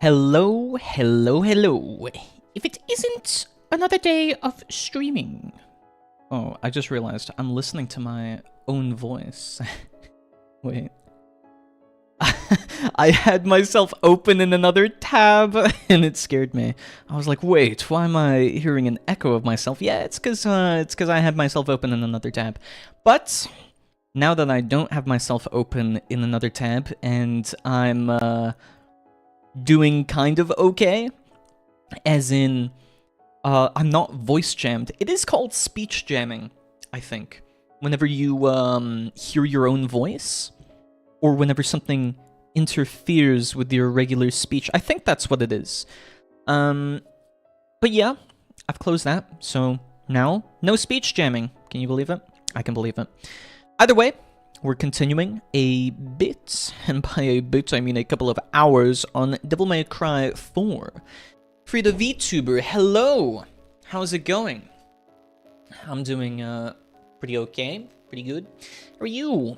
Hello, hello, hello. If it isn't another day of streaming. Oh, I just realized I'm listening to my own voice. Wait. I had myself open in another tab, and it scared me. I was like, wait, why am I hearing an echo of myself? Yeah, it's because I had myself open in another tab. But now that I don't have myself open in another tab, and I'm doing kind of okay, as in, I'm not voice jammed. It is called speech jamming, I think. Whenever you hear your own voice, or whenever something interferes with your regular speech. I think that's what it is. But yeah, I've closed that, so now, no speech jamming. Can you believe it? I can believe it. Either way, we're continuing a bit, and by a bit I mean a couple of hours, on Devil May Cry 4. Frida VTuber, hello! How's it going? I'm doing pretty okay, pretty good. How are you?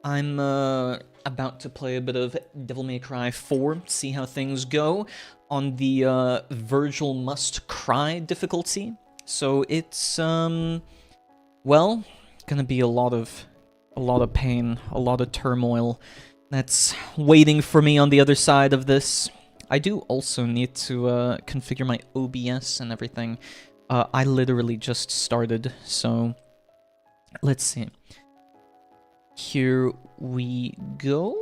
I'm about to play a bit of Devil May Cry 4, see how things go on the Vergil Must Cry difficulty. So it's well, gonna be a lot of pain, a lot of turmoil that's waiting for me on the other side of this. I do also need to configure my OBS and everything. I literally just started, so let's see. Here we go.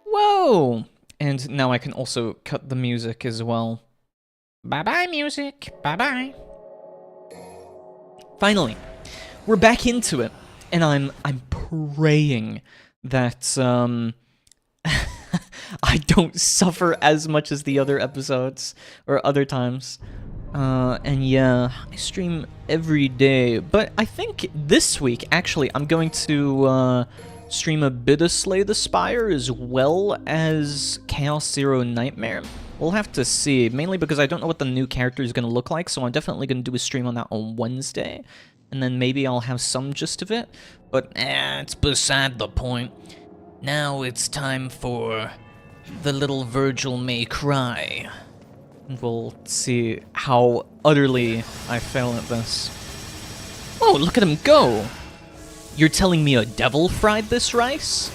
Whoa! And now I can also cut the music as well. Bye-bye, music. Bye-bye. Finally, we're back into it. And I'm praying that I don't suffer as much as the other episodes or other times. And yeah, I stream every day, but I think this week, actually, I'm going to stream a bit of Slay the Spire as well as Chaos Zero Nightmare. We'll have to see, mainly because I don't know what the new character is going to look like, so I'm definitely going to do a stream on that on Wednesday, and then maybe I'll have some gist of it, but it's beside the point. Now it's time for the little Vergil May Cry. We'll see how utterly I fail at this. Oh, look at him go! You're telling me a devil fried this rice?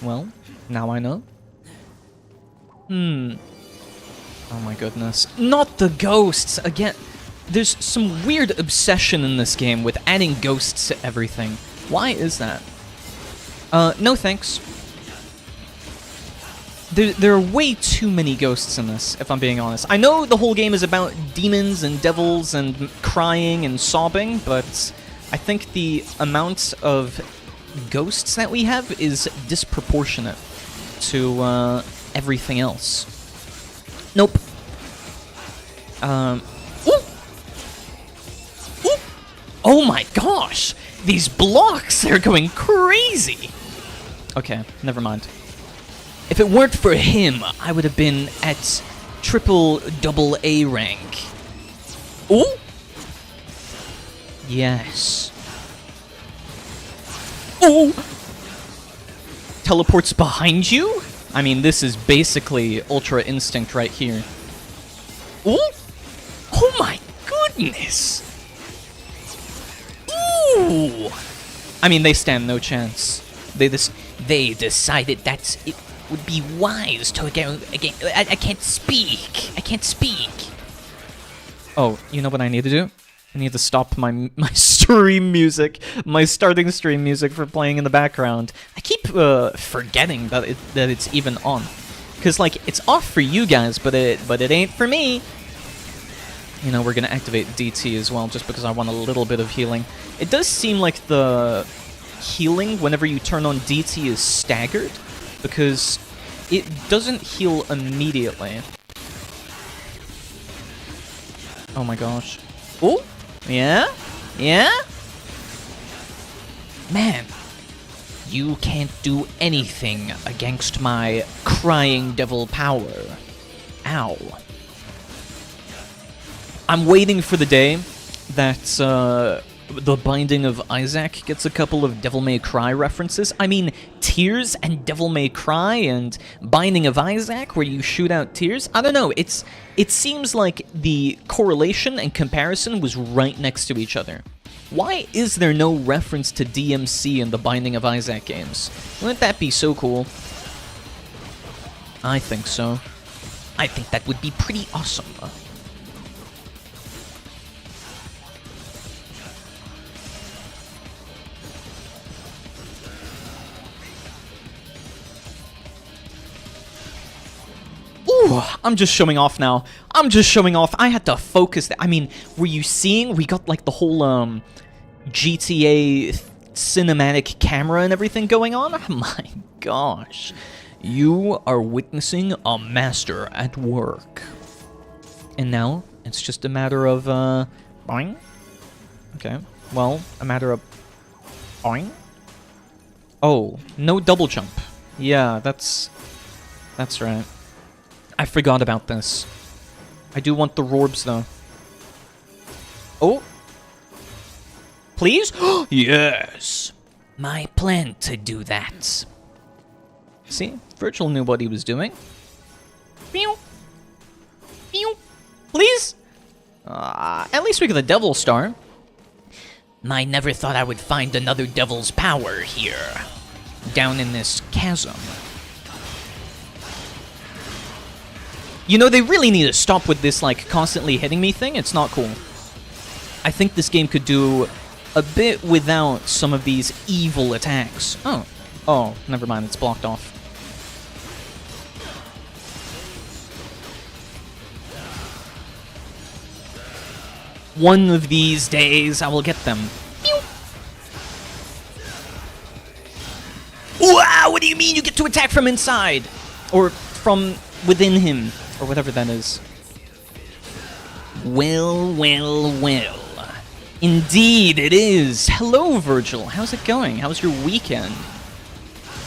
Well, now I know. Oh my goodness. Not the ghosts! Again, there's some weird obsession in this game with adding ghosts to everything. Why is that? No thanks. There are way too many ghosts in this, if I'm being honest. I know the whole game is about demons and devils and crying and sobbing, but I think the amount of ghosts that we have is disproportionate to everything else. Nope. Ooh! Ooh! Oh my gosh! These blocks, they're going crazy! Okay, never mind. If it weren't for him, I would have been at triple double A rank. Ooh! Yes. Ooh! Teleports behind you? I mean, this is basically Ultra Instinct right here. Ooh! Oh my goodness! Ooh! I mean, they stand no chance. They decided that it would be wise to go again. I can't speak. I can't speak. Oh, you know what I need to do? I need to stop my stream music, my starting stream music for playing in the background. I keep forgetting that it's even on, cause like it's off for you guys, but it ain't for me. You know, we're gonna activate DT as well, just because I want a little bit of healing. It does seem like the healing whenever you turn on DT is staggered, because it doesn't heal immediately. Oh my gosh. Oh, yeah? Yeah? Man, you can't do anything against my crying devil power. Ow. I'm waiting for the day that The Binding of Isaac gets a couple of Devil May Cry references. I mean, Tears and Devil May Cry and Binding of Isaac, where you shoot out tears. I don't know, it seems like the correlation and comparison was right next to each other. Why is there no reference to DMC in the Binding of Isaac games? Wouldn't that be so cool? I think so. I think that would be pretty awesome. Ooh, I'm just showing off now. I'm just showing off. I had to focus. I mean, were you seeing? We got like the whole GTA cinematic camera and everything going on. Oh my gosh. You are witnessing a master at work. And now, it's just a matter of, boing. Okay, well, a matter of boing. Oh, no double jump. Yeah, that's right. I forgot about this. I do want the Rorbs, though. Oh. Please? Yes! My plan to do that. See? Vergil knew what he was doing. Pew! Pew! Please? At least we got the Devil Star. I never thought I would find another Devil's power here. Down in this chasm. You know, they really need to stop with this, like, constantly hitting me thing. It's not cool. I think this game could do a bit without some of these evil attacks. Oh. Oh, never mind. It's blocked off. One of these days, I will get them. Wow, what do you mean you get to attack from inside? Or from within him, or whatever that is. Well, well, well. Indeed, it is. Hello, Vergil. How's it going? How's your weekend?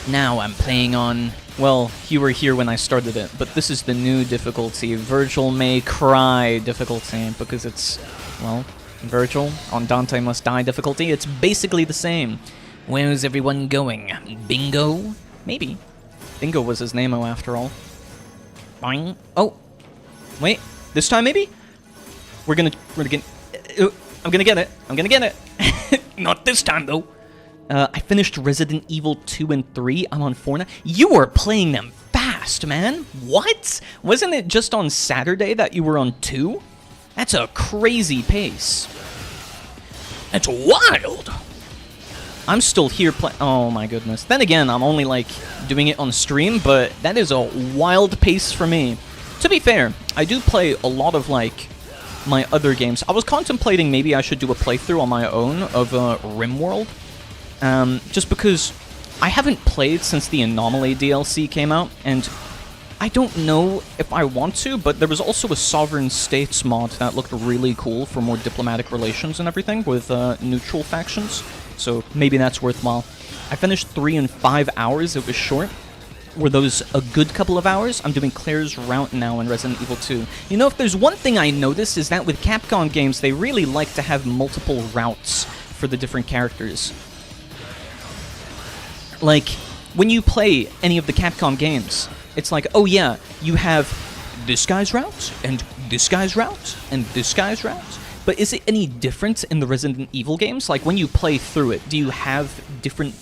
Now I'm playing on... Well, you were here when I started it, but this is the new difficulty. Vergil May Cry difficulty, because it's... Well, Vergil on Dante Must Die difficulty. It's basically the same. Where's everyone going? Bingo? Maybe. Bingo was his name-o after all. Boing. Oh. Wait. This time, maybe? We're gonna get... I'm gonna get it. I'm gonna get it. Not this time, though. I finished Resident Evil 2 and 3. I'm on 4 now. You were playing them fast, man. What? Wasn't it just on Saturday that you were on 2? That's a crazy pace. That's wild. I'm still here playing... Oh, my goodness. Then again, I'm only, like, doing it on stream, but that is a wild pace for me. To be fair, I do play a lot of, like, my other games. I was contemplating maybe I should do a playthrough on my own of RimWorld. Just because I haven't played since the Anomaly DLC came out, and I don't know if I want to, but there was also a Sovereign States mod that looked really cool for more diplomatic relations and everything with neutral factions. So maybe that's worthwhile. I finished 3 in 5 hours. It was short. Were those a good couple of hours? I'm doing Claire's route now in Resident Evil 2. You know, if there's one thing I noticed is that with Capcom games, they really like to have multiple routes for the different characters. Like, when you play any of the Capcom games, it's like, oh yeah, you have this guy's route, and this guy's route, and this guy's route. But is it any different in the Resident Evil games? Like, when you play through it, do you have different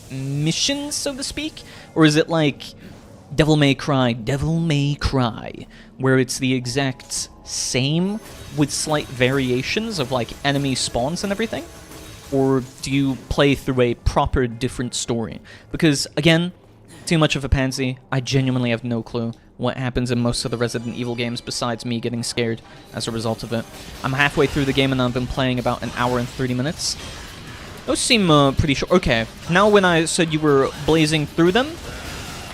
missions, so to speak? Or is it like Devil May Cry, where it's the exact same with slight variations of, like, enemy spawns and everything? Or do you play through a proper different story? Because, again, too much of a pansy. I genuinely have no clue what happens in most of the Resident Evil games besides me getting scared as a result of it. I'm halfway through the game and I've been playing about an hour and 30 minutes. Those seem pretty short. Okay, now when I said you were blazing through them,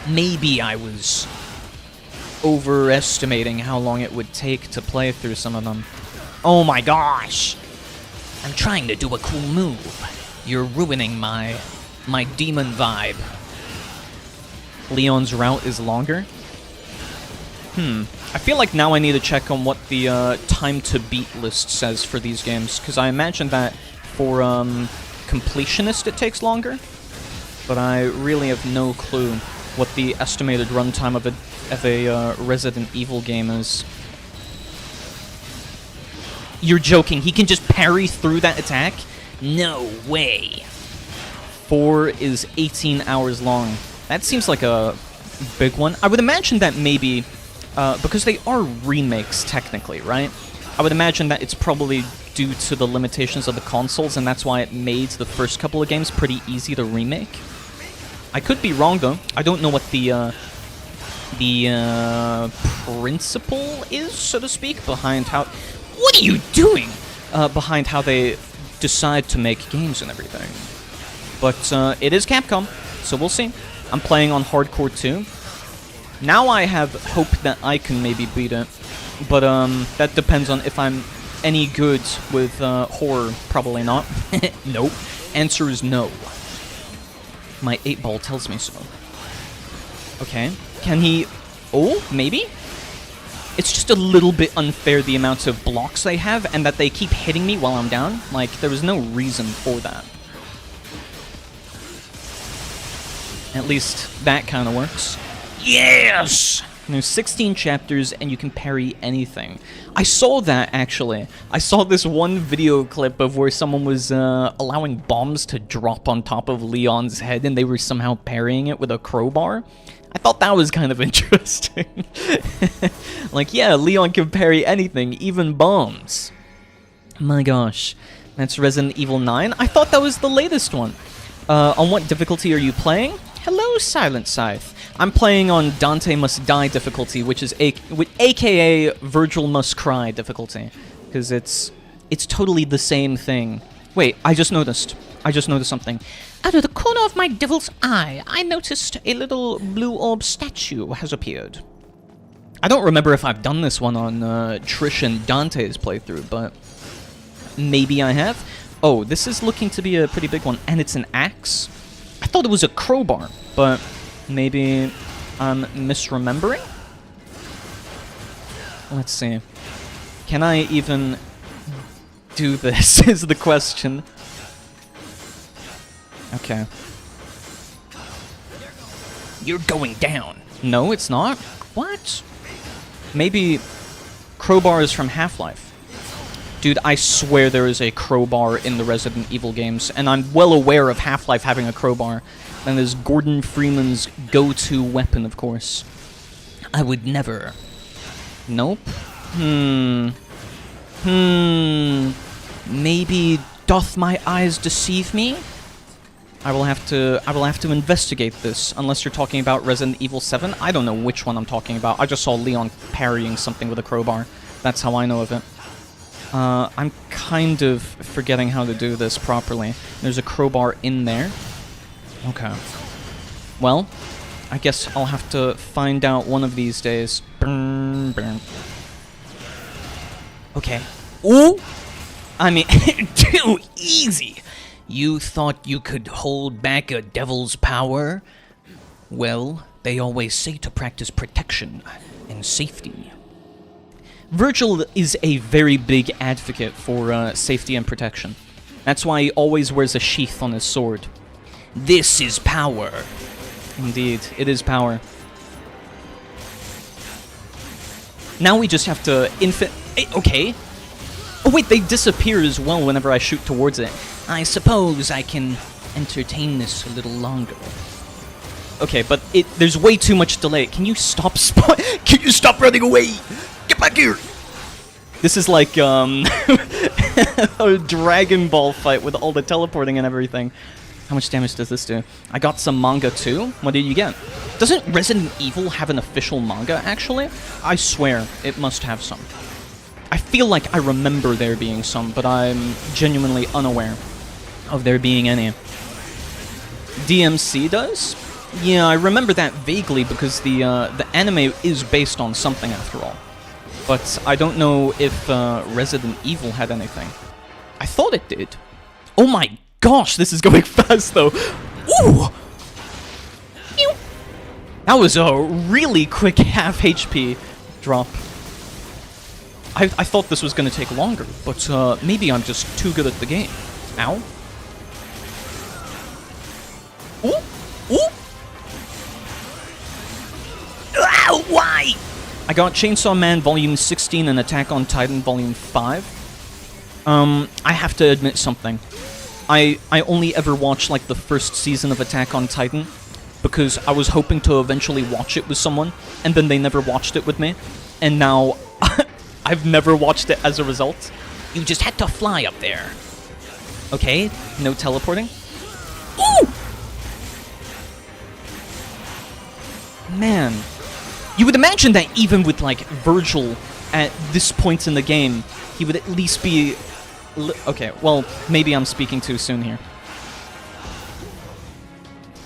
maybe I was overestimating how long it would take to play through some of them. Oh my gosh! I'm trying to do a cool move. You're ruining my demon vibe. Leon's route is longer? I feel like now I need to check on what the time to beat list says for these games, because I imagine that For completionist, it takes longer, but I really have no clue what the estimated runtime of a Resident Evil game is. You're joking? He can just parry through that attack? No way. 4 is 18 hours long. That seems like a big one. I would imagine that maybe, because they are remakes technically, right? I would imagine that it's probably due to the limitations of the consoles, and that's why it made the first couple of games pretty easy to remake. I could be wrong though. I don't know what the principle is, so to speak, behind how... What are you doing? Behind how they decide to make games and everything. But it is Capcom, so we'll see. I'm playing on Hardcore 2. Now I have hope that I can maybe beat it, but that depends on if I'm any good with horror. Probably not. Nope. Answer is no. My 8-ball tells me so. Okay. Can he... Oh, maybe? It's just a little bit unfair the amount of blocks they have, and that they keep hitting me while I'm down. Like, there was no reason for that. At least, that kind of works. Yes! There's 16 chapters, and you can parry anything. I saw that, actually. I saw this one video clip of where someone was allowing bombs to drop on top of Leon's head, and they were somehow parrying it with a crowbar. I thought that was kind of interesting. Like, yeah, Leon can parry anything, even bombs. My gosh. That's Resident Evil 9? I thought that was the latest one. On what difficulty are you playing? Hello, Silent Scythe. I'm playing on Dante Must Die difficulty, which is aka Vergil Must Cry difficulty. Because it's totally the same thing. Wait, I just noticed something. Out of the corner of my devil's eye, I noticed a little blue orb statue has appeared. I don't remember if I've done this one on Trish and Dante's playthrough, but maybe I have. Oh, this is looking to be a pretty big one, and it's an axe. I thought it was a crowbar, but maybe I'm misremembering? Let's see. Can I even do this, is the question. Okay. You're going down. No, it's not. What? Maybe crowbar is from Half-Life. Dude, I swear there is a crowbar in the Resident Evil games, and I'm well aware of Half-Life having a crowbar. And there's Gordon Freeman's go-to weapon, of course. I would never. Nope. Maybe doth my eyes deceive me? I will have to investigate this, unless you're talking about Resident Evil 7. I don't know which one I'm talking about. I just saw Leon parrying something with a crowbar. That's how I know of it. I'm kind of forgetting how to do this properly. There's a crowbar in there. Okay. Well, I guess I'll have to find out one of these days. Burn, burn. Okay. Ooh! I mean, too easy! You thought you could hold back a devil's power? Well, they always say to practice protection and safety. Vergil is a very big advocate for safety and protection. That's why he always wears a sheath on his sword. This is power. Indeed, it is power. Now we just have to okay. Oh wait, they disappear as well whenever I shoot towards it. I suppose I can entertain this a little longer. Okay, but there's way too much delay. Can you stop Can you stop running away? Get back here! This is like, a Dragon Ball fight with all the teleporting and everything. How much damage does this do? I got some manga too? What did you get? Doesn't Resident Evil have an official manga, actually? I swear, it must have some. I feel like I remember there being some, but I'm genuinely unaware of there being any. DMC does? Yeah, I remember that vaguely because the anime is based on something after all. But I don't know if Resident Evil had anything. I thought it did. Oh my gosh, this is going fast though. Ooh! That was a really quick half HP drop. I thought this was going to take longer, but maybe I'm just too good at the game. Ow. Ooh! Ooh! Ow! Why? I got Chainsaw Man Volume 16 and Attack on Titan Volume 5. I have to admit something. I only ever watched, like, the first season of Attack on Titan because I was hoping to eventually watch it with someone, and then they never watched it with me, and now I've never watched it as a result. You just had to fly up there. Okay, no teleporting. Ooh! Man. You would imagine that even with, like, Vergil at this point in the game, he would at least be... Okay, well, maybe I'm speaking too soon here.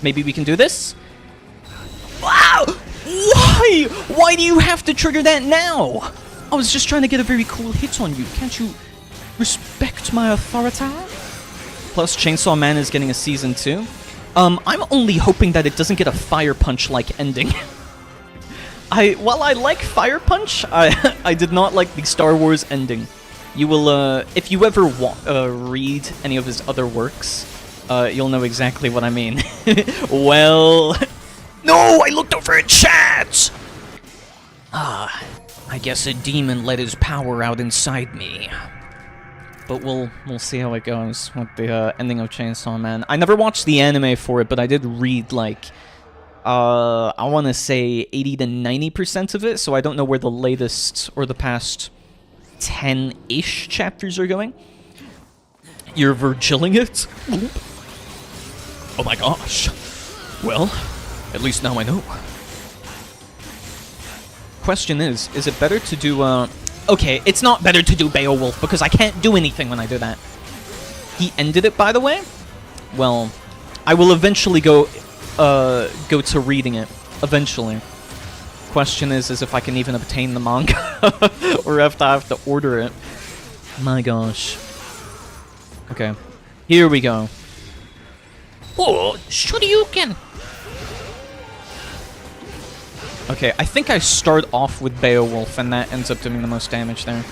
Maybe we can do this? Wow! Why? Why do you have to trigger that now? I was just trying to get a very cool hit on you. Can't you respect my authority? Plus, Chainsaw Man is getting a Season 2. I'm only hoping that it doesn't get a Fire Punch-like ending. While I like Fire Punch, I did not like the Star Wars ending. You will, if you ever read any of his other works, you'll know exactly what I mean. Well... No! I looked over at chat! I guess a demon let his power out inside me. But we'll see how it goes with the ending of Chainsaw Man. I never watched the anime for it, but I did read, like... I want to say 80 to 90% of it, so I don't know where the latest or the past 10-ish chapters are going. You're Vergiling it? Oh my gosh. Well, at least now I know. Question is it better to do, Okay, it's not better to do Beowulf, because I can't do anything when I do that. He ended it, by the way? Well, I will eventually go to reading it. Eventually. Question is if I can even obtain the manga, or if I have to order it. My gosh. Okay. Here we go. Oh, Shoryuken! Okay, I think I start off with Beowulf, and that ends up doing the most damage there.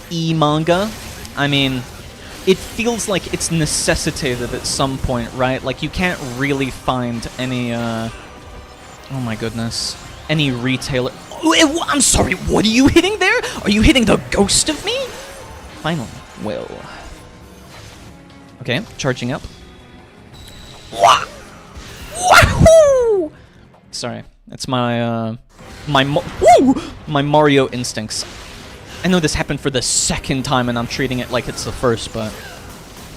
E-manga? I mean, it feels like it's necessitated at some point, right? Like, you can't really find any, oh my goodness. Any retailer... Oh, I'm sorry, what are you hitting there? Are you hitting the ghost of me? Finally. Well... Okay, charging up. Wahoo! Sorry, it's my my Mario instincts. I know this happened for the second time, and I'm treating it like it's the first, but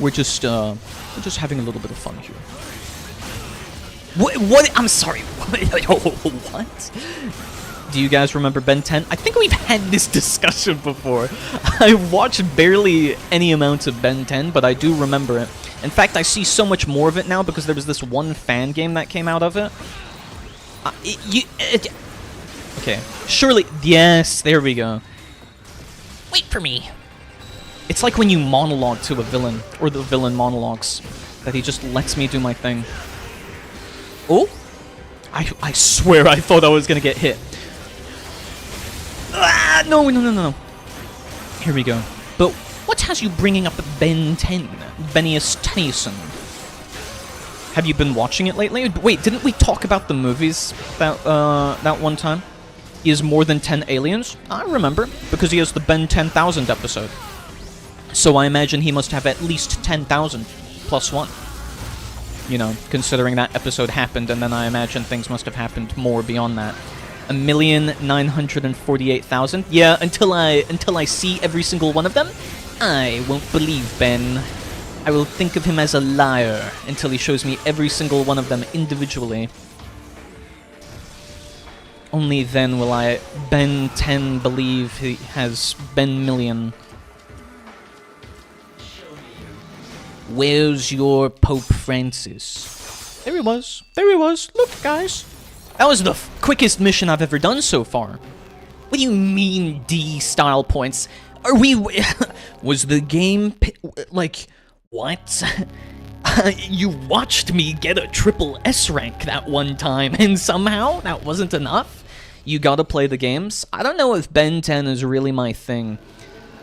we're just having a little bit of fun here. What? I'm sorry. What? Do you guys remember Ben 10? I think we've had this discussion before. I watched barely any amount of Ben 10, but I do remember it. In fact, I see so much more of it now because there was this one fan game that came out of it. Okay, surely... Yes, there we go. Wait for me. It's like when you monologue to a villain, or the villain monologues, that he just lets me do my thing. Oh? I swear I thought I was gonna get hit. Ah, no. Here we go. But what has you bringing up Ben 10? Bennius Tennyson? Have you been watching it lately? Wait, didn't we talk about the movies that one time? He has more than 10 aliens? I remember, because he has the Ben 10,000 episode. So I imagine he must have at least 10,000 plus one. You know, considering that episode happened, and then I imagine things must have happened more beyond that. 1,948,000? Yeah, until I see every single one of them, I won't believe Ben. I will think of him as a liar until he shows me every single one of them individually. Only then will I, Ben 10, believe he has Ben million. Where's your Pope Francis? There he was. There he was. Look, guys. That was the quickest mission I've ever done so far. What do you mean, D style points? Are we... Was the game... like... What? You watched me get a triple S rank that one time, and somehow that wasn't enough? You gotta play the games? I don't know if Ben 10 is really my thing.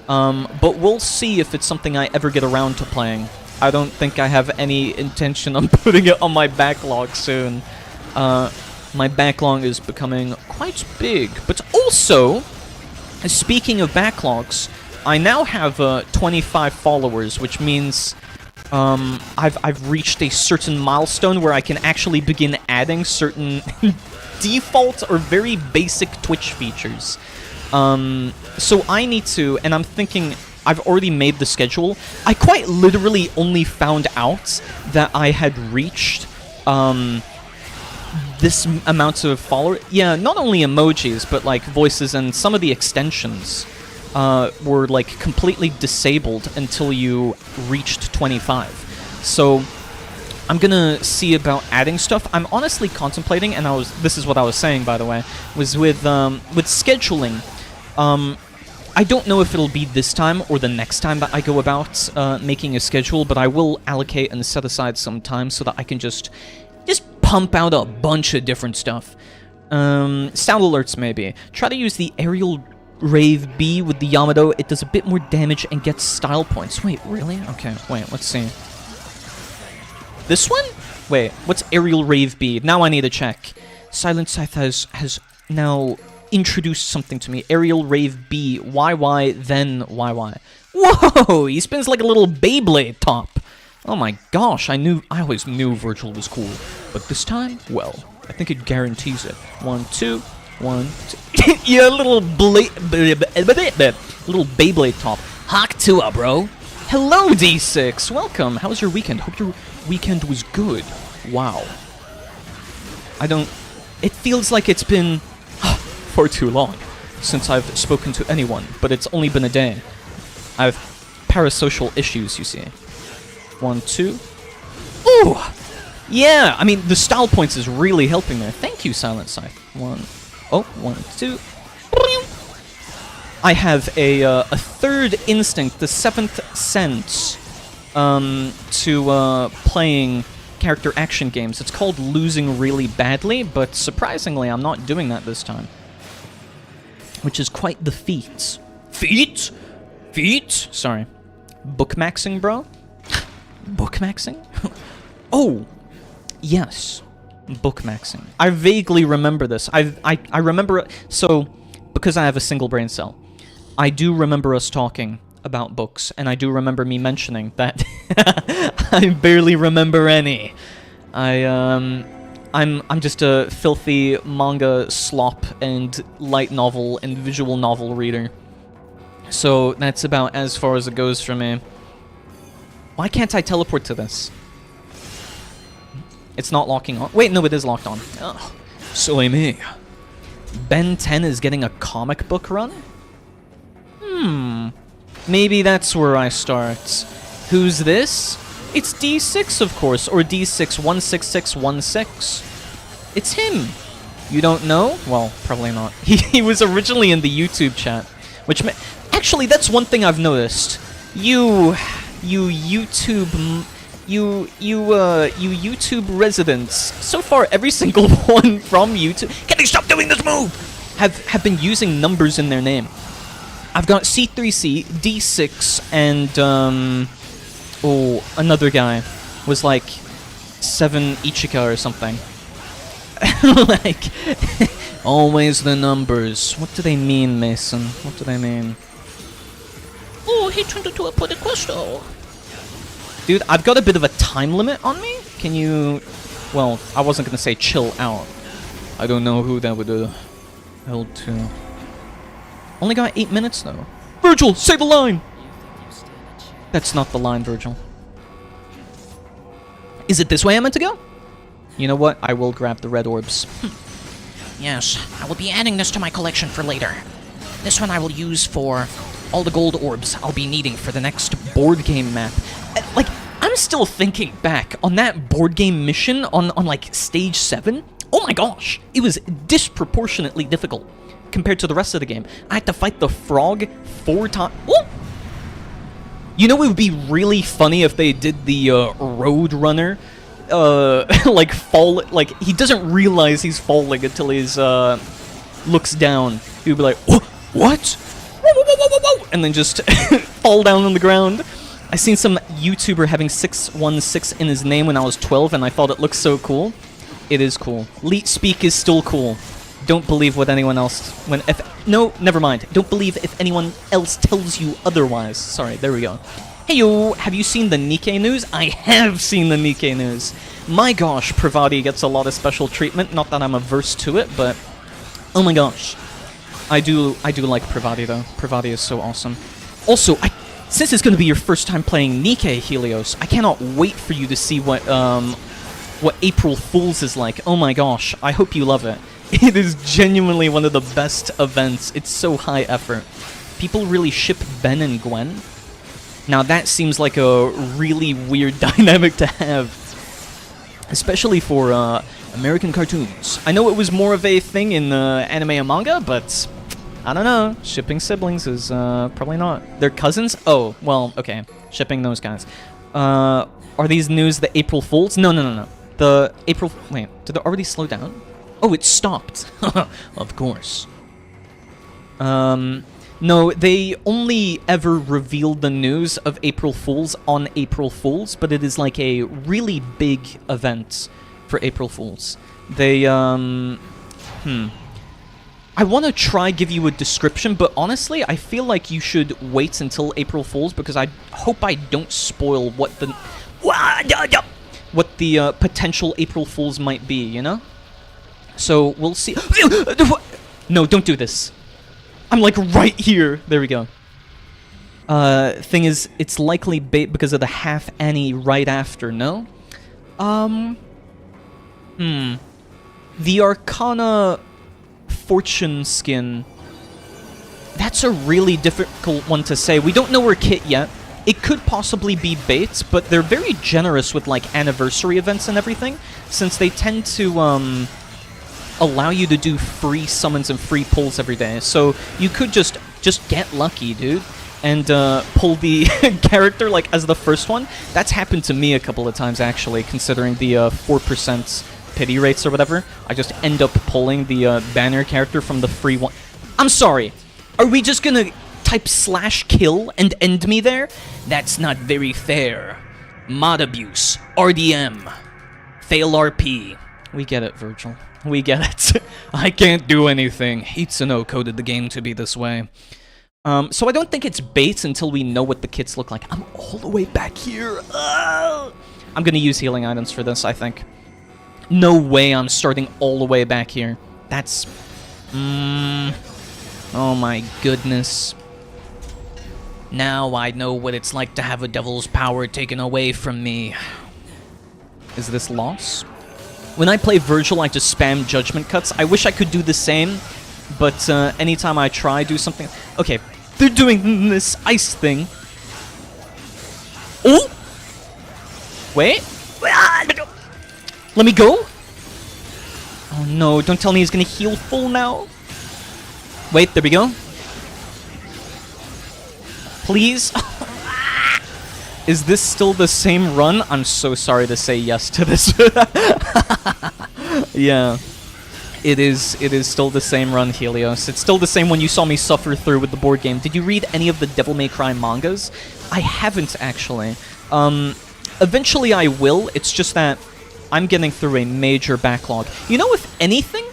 But we'll see if it's something I ever get around to playing. I don't think I have any intention on putting it on my backlog soon. My backlog is becoming quite big. But also, speaking of backlogs, I now have 25 followers, which means I've reached a certain milestone where I can actually begin adding certain default or very basic Twitch features. So I need to, and I'm thinking, I've already made the schedule. I quite literally only found out that I had reached this amount of followers. Yeah, not only emojis, but like voices and some of the extensions were like completely disabled until you reached 25. So I'm gonna see about adding stuff. I'm honestly contemplating, and this is what I was saying, by the way, was with scheduling. I don't know if it'll be this time or the next time that I go about making a schedule, but I will allocate and set aside some time so that I can just pump out a bunch of different stuff. Sound alerts, maybe. Try to use the aerial Rave B with the Yamato. It does a bit more damage and gets style points. Wait, really? Okay, wait, let's see. This one? Wait, what's aerial Rave B? Now I need to check. Silent Scythe has now introduced something to me. Aerial Rave B, YY, then YY. Whoa! He spins like a little Beyblade top. Oh my gosh, I always knew Vergil was cool. But this time, well, I think it guarantees it. 1, 2, 1, 2. Yeah, little Beyblade top. Hawk Tua, bro. Hello, D6. Welcome. How was your weekend? Hope your weekend was good. Wow. It feels like it's been for too long since I've spoken to anyone, but it's only been a day. I have parasocial issues, you see. 1, 2. Ooh! Yeah, I mean, the style points is really helping there. Thank you, Silent Scythe. 1, 2. I have a third instinct, the seventh sense, to playing character action games. It's called losing really badly, but surprisingly, I'm not doing that this time. Which is quite the feat. Feat? Sorry. Bookmaxing, bro? Bookmaxing? Oh! Yes. Bookmaxing. I vaguely remember this. I remember... So, because I have a single brain cell, I do remember us talking about books, and I do remember me mentioning that I barely remember any. I'm just a filthy manga slop and light novel and visual novel reader. So that's about as far as it goes for me. Why can't I teleport to this? It's not locking on. Wait, no, it is locked on. Oh, silly me. Ben 10 is getting a comic book run? Maybe that's where I start. Who's this? It's D6, of course, or D616616. It's him. You don't know? Well, probably not. He was originally in the YouTube chat, which actually that's one thing I've noticed. You YouTube residents. So far, every single one from YouTube. Can they stop doing this move? Have been using numbers in their name. I've got C3C, D6, and another guy was like 7 Ichika or something. Like, always the numbers. What do they mean, Mason? What do they mean? Oh, he turned into a Pudequesto. Dude, I've got a bit of a time limit on me. Can you... Well, I wasn't gonna say chill out. I don't know who that would held to. Only got 8 minutes, though. Vergil, say the line! That's not the line, Vergil. Is it this way I'm meant to go? You know what? I will grab the red orbs. Yes, I will be adding this to my collection for later. This one I will use for all the gold orbs I'll be needing for the next board game map. Like, I'm still thinking back on that board game mission on like, stage 7. Oh my gosh! It was disproportionately difficult compared to the rest of the game. I had to fight the frog 4 times. You know, it would be really funny if they did the Road Runner, like fall. Like he doesn't realize he's falling until he's looks down. He'd be like, "What? Whoa, whoa, whoa, whoa, whoa, whoa!" and then just fall down on the ground. I seen some YouTuber having 616 in his name when I was 12, and I thought it looked so cool. It is cool. Leet speak is still cool. Don't believe what anyone else... No, never mind. Don't believe if anyone else tells you otherwise. Sorry, there we go. Hey yo, have you seen the Nikkei news? I have seen the Nikkei news. My gosh, Pravati gets a lot of special treatment. Not that I'm averse to it, but... Oh my gosh. I do like Pravati, though. Pravati is so awesome. Also, since it's going to be your first time playing Nikkei, Helios, I cannot wait for you to see what April Fool's is like. Oh my gosh, I hope you love it. It is genuinely one of the best events. It's so high effort. People really ship Ben and Gwen. Now that seems like a really weird dynamic to have. Especially for American cartoons. I know it was more of a thing in anime and manga, but... I don't know. Shipping siblings is probably not. They're cousins? Oh, well, okay. Shipping those guys. Are these news the April Fools? No. The April... Wait, did it already slow down? Oh, it stopped. Of course. No, they only ever revealed the news of April Fools on April Fools, but it is like a really big event for April Fools. They, I want to try give you a description, but honestly, I feel like you should wait until April Fools because I hope I don't spoil what the potential April Fools might be, you know? So we'll see. No, don't do this. I'm like right here. There we go. Thing is, it's likely bait because of the half Annie right after, no? The Arcana Fortune skin. That's a really difficult one to say. We don't know her kit yet. It could possibly be bait, but they're very generous with like anniversary events and everything, since they tend to allow you to do free summons and free pulls every day. So you could just get lucky, dude, and pull the character like as the first one. That's happened to me a couple of times actually, considering the 4% pity rates or whatever. I just end up pulling the banner character from the free one. I'm sorry. Are we just gonna type /kill and end me there? That's not very fair. Mod abuse. RDM. Fail RP. We get it, Vergil. We get it. I can't do anything. Hitsuno coded the game to be this way. So I don't think it's bait until we know what the kits look like. I'm all the way back here. I'm gonna use healing items for this, I think. No way I'm starting all the way back here. That's... Oh my goodness. Now I know what it's like to have a devil's power taken away from me. Is this loss? When I play Vergil, I just spam judgment cuts. I wish I could do the same, but anytime I try, do something... Okay, they're doing this ice thing. Oh! Wait. Let me go? Oh no, don't tell me he's gonna heal full now. Wait, there we go. Please? Is this still the same run? I'm so sorry to say yes to this. Yeah. It is still the same run, Helios. It's still the same one you saw me suffer through with the board game. Did you read any of the Devil May Cry mangas? I haven't, actually. Eventually I will. It's just that I'm getting through a major backlog. You know, if anything,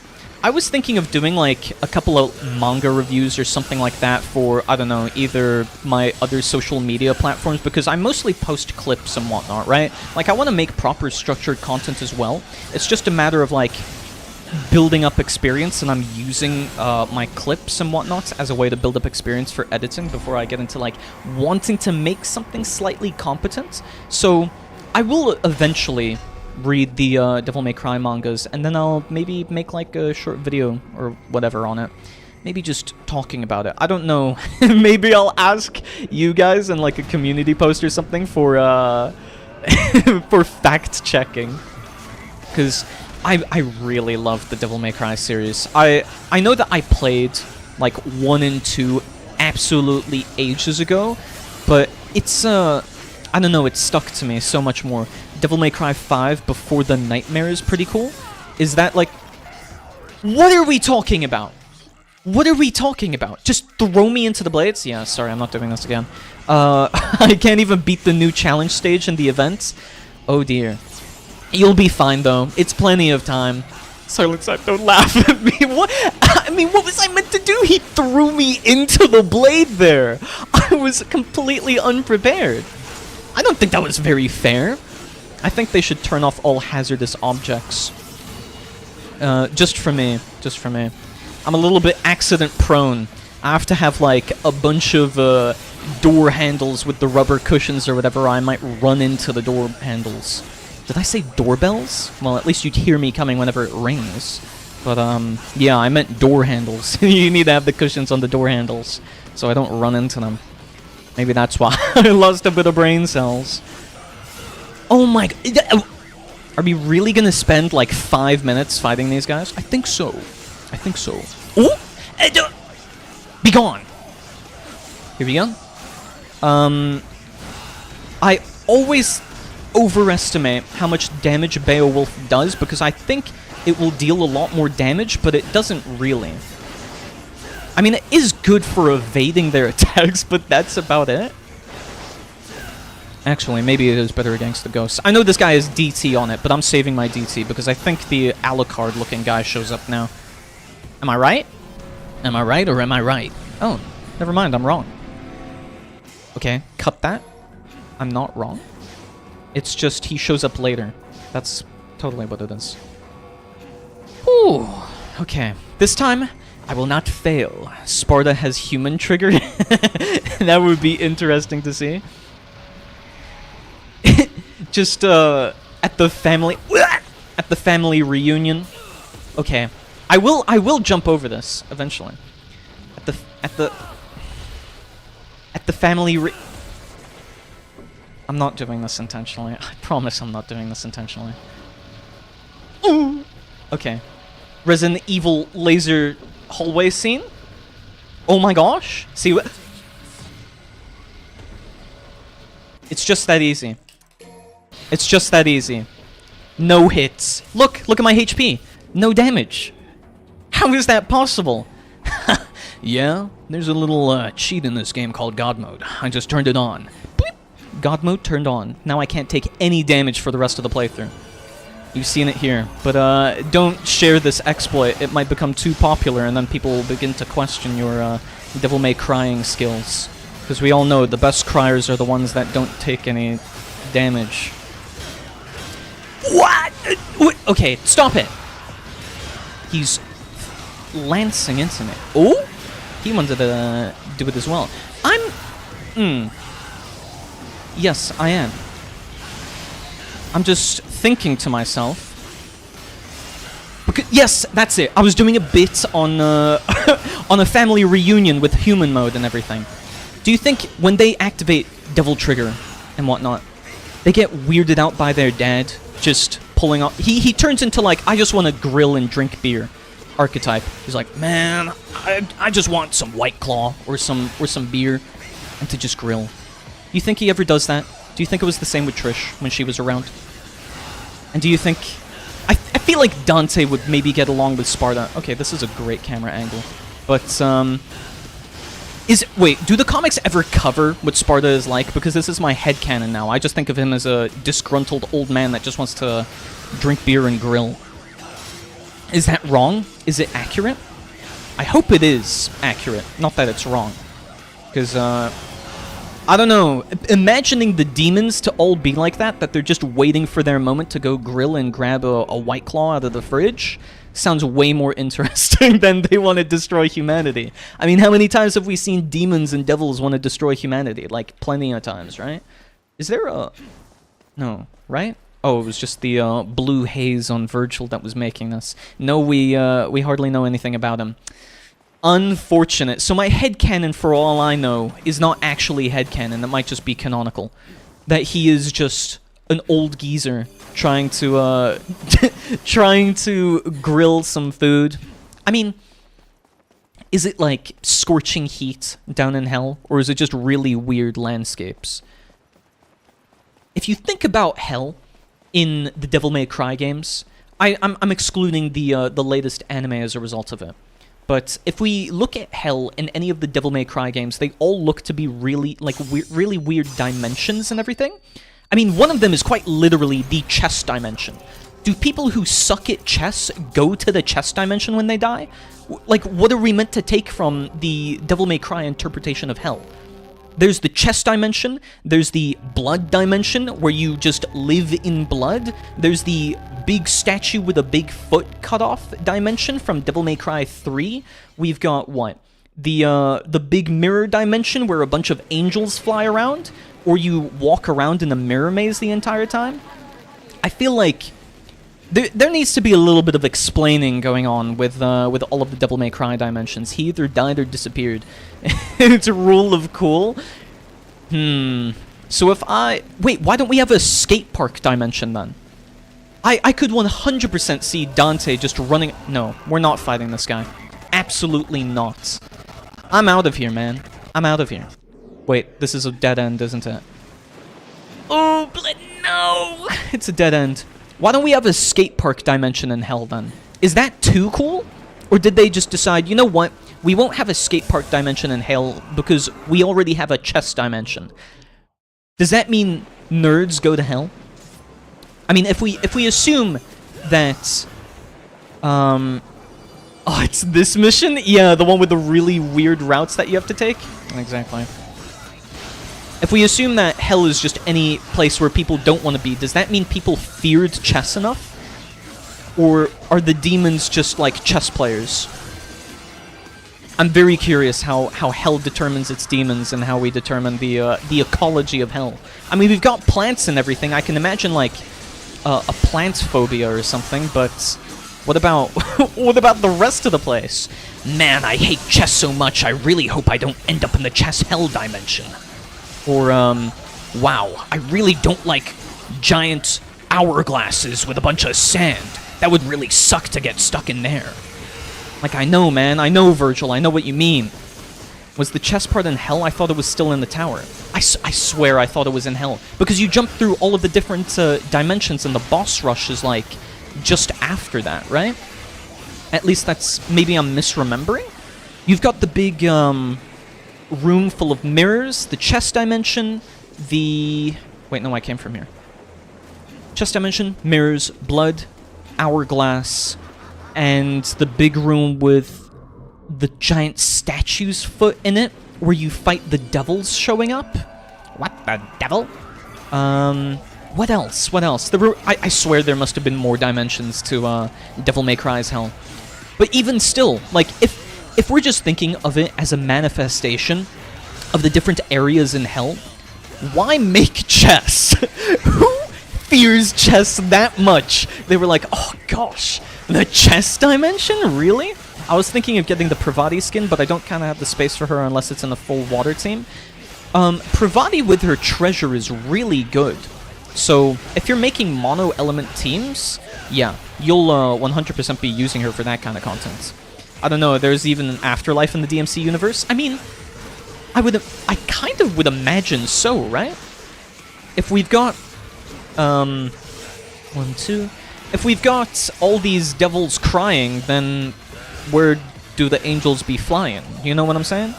I was thinking of doing, like, a couple of manga reviews or something like that for, I don't know, either my other social media platforms, because I mostly post clips and whatnot, right? Like, I want to make proper structured content as well. It's just a matter of, like, building up experience, and I'm using my clips and whatnot as a way to build up experience for editing before I get into, like, wanting to make something slightly competent. So, I will eventually read the Devil May Cry mangas, and then I'll maybe make like a short video or whatever on it. Maybe just talking about it. I don't know. Maybe I'll ask you guys in like a community post or something for for fact checking. Because I really love the Devil May Cry series. I know that I played like 1 and 2 absolutely ages ago, but it's I don't know, it stuck to me so much more. Devil May Cry 5 Before the Nightmare is pretty cool. Is that like... What are we talking about? What are we talking about? Just throw me into the blades? Yeah, sorry, I'm not doing this again. I can't even beat the new challenge stage in the event. Oh dear. You'll be fine though. It's plenty of time. Silent Side, don't laugh at me. What? I mean, what was I meant to do? He threw me into the blade there. I was completely unprepared. I don't think that was very fair. I think they should turn off all hazardous objects. Just for me. Just for me. I'm a little bit accident prone. I have to have like a bunch of door handles with the rubber cushions or whatever. I might run into the door handles. Did I say doorbells? Well, at least you'd hear me coming whenever it rings. But yeah, I meant door handles. You need to have the cushions on the door handles so I don't run into them. Maybe that's why I lost a bit of brain cells. Oh my god. Are we really gonna spend like 5 minutes fighting these guys? I think so. I think so. Oh! Be gone! Here we go. I always overestimate how much damage Beowulf does because I think it will deal a lot more damage, but it doesn't really. I mean, it is good for evading their attacks, but that's about it. Actually, maybe it is better against the ghosts. I know this guy has DT on it, but I'm saving my DT because I think the Alucard-looking guy shows up now. Am I right? Am I right or am I right? Oh, never mind, I'm wrong. Okay, cut that. I'm not wrong. It's just he shows up later. That's totally what it is. Ooh, okay. This time, I will not fail. Sparta has human triggered. That would be interesting to see. Just at the family reunion. Okay, I will jump over this eventually. At the family. I'm not doing this intentionally. I promise I'm not doing this intentionally. Ooh. Okay, Resident Evil laser hallway scene. Oh my gosh! See what? It's just that easy. It's just that easy. No hits. Look at my HP. No damage. How is that possible? Yeah, there's a little cheat in this game called God Mode. I just turned it on. Bleep. God Mode turned on. Now I can't take any damage for the rest of the playthrough. You've seen it here. But don't share this exploit. It might become too popular and then people will begin to question your Devil May Crying skills. Because we all know the best criers are the ones that don't take any damage. What? Okay, stop it. He's lancing into me. Oh? He wanted to do it as well. Yes, I am. I'm just thinking to myself. Because, yes, that's it. I was doing a bit on on a family reunion with human mode and everything. Do you think when they activate Devil Trigger and whatnot, they get weirded out by their dad just pulling off? He turns into like, I just want to grill and drink beer archetype. He's like, man, I just want some White Claw or some beer and to just grill. Do you think he ever does that? Do you think it was the same with Trish when she was around? And do you think... I feel like Dante would maybe get along with Sparta. Okay, this is a great camera angle. But, wait, do the comics ever cover what Sparta is like? Because this is my headcanon now. I just think of him as a disgruntled old man that just wants to drink beer and grill. Is that wrong? Is it accurate? I hope it is accurate. Not that it's wrong. Because, I don't know. Imagining the demons to all be like that they're just waiting for their moment to go grill and grab a White Claw out of the fridge, sounds way more interesting than they want to destroy humanity. I mean, how many times have we seen demons and devils want to destroy humanity? Like, plenty of times, right? Is there a... No, right? Oh, it was just the blue haze on Vergil that was making this. No, we hardly know anything about him. Unfortunate. So my headcanon, for all I know, is not actually headcanon. It might just be canonical. That he is just an old geezer trying to trying to grill some food. I mean, is it like scorching heat down in hell, or is it just really weird landscapes? If you think about hell in the Devil May Cry games, I'm excluding the latest anime as a result of it. but if we look at Hell in any of the Devil May Cry games, they all look to be really, like, really weird dimensions and everything. I mean, one of them is quite literally the chess dimension. Do people who suck at chess go to the chess dimension when they die? Like, what are we meant to take from the Devil May Cry interpretation of Hell? There's the chess dimension, there's the blood dimension, where you just live in blood, there's the big statue with a big foot cut off dimension from Devil May Cry 3, we've got, what? The big mirror dimension where a bunch of angels fly around, or you walk around in a mirror maze the entire time. I feel like there needs to be a little bit of explaining going on with all of the Devil May Cry dimensions. He either died or disappeared. It's a rule of cool. So if wait, why don't we have a skate park dimension then? I could 100% see Dante just running... No, we're not fighting this guy. Absolutely not. I'm out of here, man. I'm out of here. Wait, this is a dead end, isn't it? Oh, but no! It's a dead end. Why don't we have a skate park dimension in Hell, then? Is that too cool? Or did they just decide, you know what? We won't have a skate park dimension in Hell because we already have a chess dimension. Does that mean nerds go to Hell? I mean, if we assume that... Oh, it's this mission? Yeah, the one with the really weird routes that you have to take? Exactly. If we assume that Hell is just any place where people don't want to be, does that mean people feared chess enough? Or are the demons just like chess players? I'm very curious how Hell determines its demons and how we determine the ecology of Hell. I mean, we've got plants and everything. I can imagine, like, a plant phobia or something, but what about what about the rest of the place? Man, I hate chess so much, I really hope I don't end up in the chess hell dimension. Or, wow, I really don't like giant hourglasses with a bunch of sand. That would really suck to get stuck in there. Like, I know, man. I know, Vergil. I know what you mean. Was the chess part in Hell? I thought it was still in the tower. I swear I thought it was in Hell. Because you jump through all of the different dimensions and the boss rush is, like, just after that, right? At least that's... Maybe I'm misremembering? You've got the big, room full of mirrors, the chess dimension, the... Wait, no, I came from here. Chess dimension, mirrors, blood, hourglass, and the big room with the giant statue's foot in it, where you fight the devils showing up. What, the devil? What else? What else? I swear there must have been more dimensions to Devil May Cry's Hell. But even still, like, if we're just thinking of it as a manifestation of the different areas in Hell, why make chess? Who fears chess that much? They were like, oh gosh, the chess dimension? Really? I was thinking of getting the Pravati skin, but I don't kind of have the space for her unless it's in a full water team. Pravati with her treasure is really good. So, if you're making mono-element teams, yeah, you'll 100% be using her for that kind of content. I don't know, there's even an afterlife in the DMC universe? I mean, I kind of would imagine so, right? If we've got, if we've got all these devils crying, then where do the angels be flying? You know what I'm saying?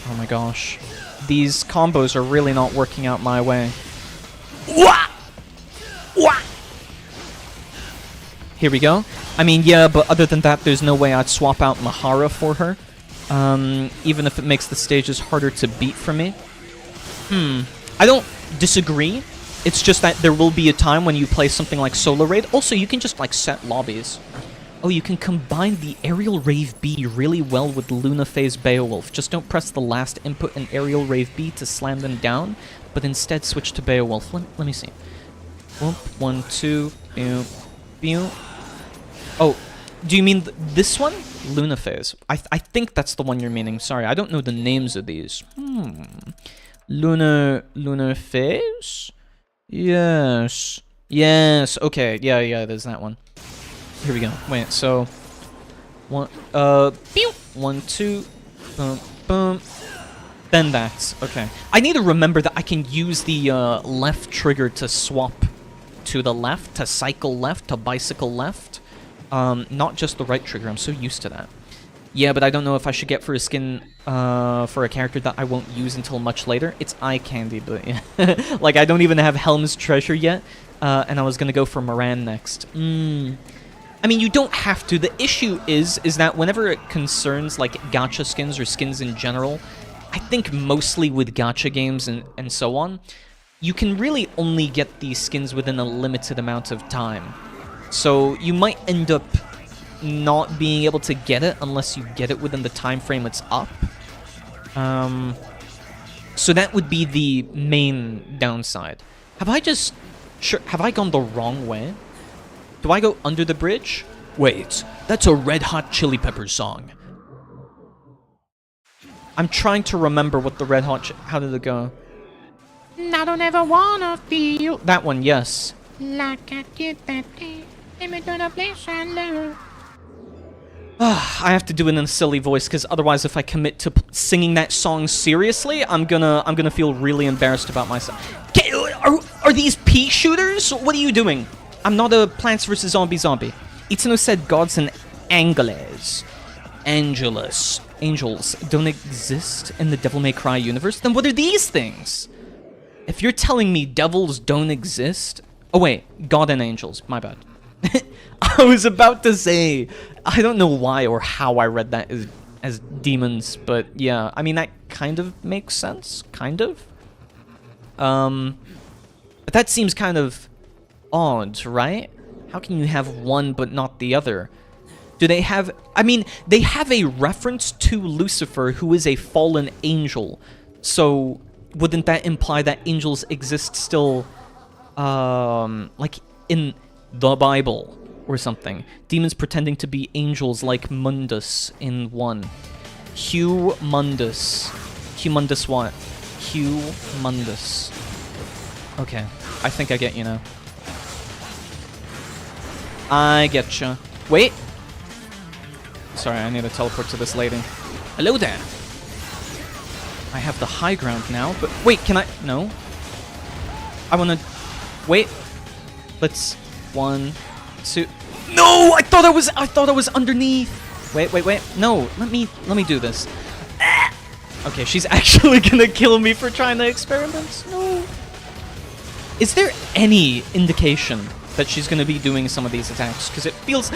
Oh my gosh. These combos are really not working out my way. Wah! Wah! Here we go. I mean, yeah, but other than that, there's no way I'd swap out Mahara for her. Even if it makes the stages harder to beat for me. I don't disagree. It's just that there will be a time when you play something like Solar Raid. Also, you can just, like, set lobbies. Oh, you can combine the Aerial Rave B really well with Luna Phase Beowulf. Just don't press the last input in Aerial Rave B to slam them down, but instead switch to Beowulf. Let me see. Whoop, 1, 2, pew, pew. Oh, do you mean this one? Luna Phase. I think that's the one you're meaning. Sorry, I don't know the names of these. Lunar Phase? Yes. Yes, okay. Yeah, there's that one. Here we go. Wait, so... pew! 1, 2, boom, boom. Then that. Okay. I need to remember that I can use the left trigger to swap to the left, to cycle left, to bicycle left. Not just the right trigger, I'm so used to that. Yeah, but I don't know if I should get for a skin for a character that I won't use until much later. It's eye candy, but yeah. Like, I don't even have Helm's Treasure yet, and I was gonna go for Moran next. I mean, you don't have to. The issue is that whenever it concerns, like, gacha skins or skins in general, I think mostly with gacha games and so on, you can really only get these skins within a limited amount of time. So you might end up not being able to get it unless you get it within the time frame it's up. So that would be the main downside. Have I gone the wrong way? Do I go under the bridge? Wait, that's a Red Hot Chili Peppers song. I'm trying to remember what the Red Hot... How did it go? I don't ever wanna feel That one, yes. like I did that day. Let me to the place I love. I have to do it in a silly voice, because otherwise if I commit to singing that song seriously, I'm gonna feel really embarrassed about myself. Are these pea shooters? What are you doing? I'm not a Plants vs. Zombie. Itsuno said gods and angels don't exist in the Devil May Cry universe? Then what are these things? If you're telling me devils don't exist... Oh wait, God and angels, my bad. I was about to say, I don't know why or how I read that as demons, but yeah, I mean, that kind of makes sense, kind of. But that seems kind of odd, right? How can you have one but not the other? Do they have... I mean, they have a reference to Lucifer, who is a fallen angel, so wouldn't that imply that angels exist still, like, in the Bible or something? Demons pretending to be angels like Mundus in 1. Humundus. Humundus what? Humundus. Okay, I think I get you now. I getcha. Wait! Sorry, I need to teleport to this lady. Hello there! I have the high ground now, but... Wait, can I... No. I wanna... Wait. Let's... 1, 2... No! I thought I was underneath! Wait. No, let me do this. Okay, she's actually gonna kill me for trying to experiment. No. Is there any indication that she's gonna be doing some of these attacks? Because it feels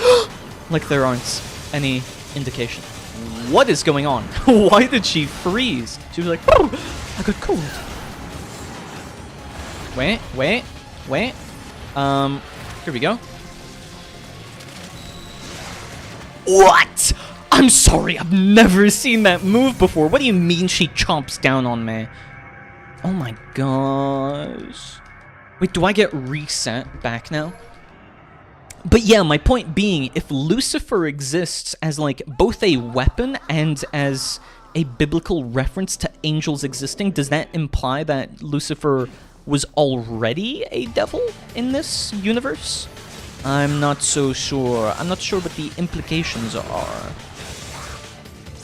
like there aren't any indication. What is going on? Why did she freeze? She was like, oh, I got cold. Wait. Here we go. What? I'm sorry, I've never seen that move before. What do you mean she chomps down on me? Oh my gosh. Wait, do I get reset back now? But yeah, my point being, if Lucifer exists as, like, both a weapon and as a biblical reference to angels existing, does that imply that Lucifer was already a devil in this universe? I'm not so sure. I'm not sure what the implications are.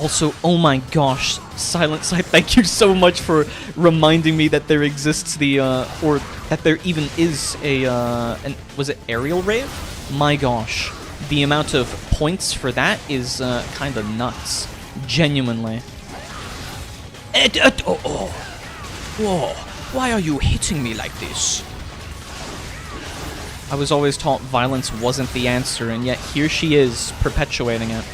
Also, oh my gosh, Silent Sight, thank you so much for reminding me that there exists the, or that there even is a, was it Aerial Rave? My gosh, the amount of points for that is, kinda nuts. Genuinely. Whoa, why are you hitting me like this? I was always taught violence wasn't the answer, and yet here she is, perpetuating it.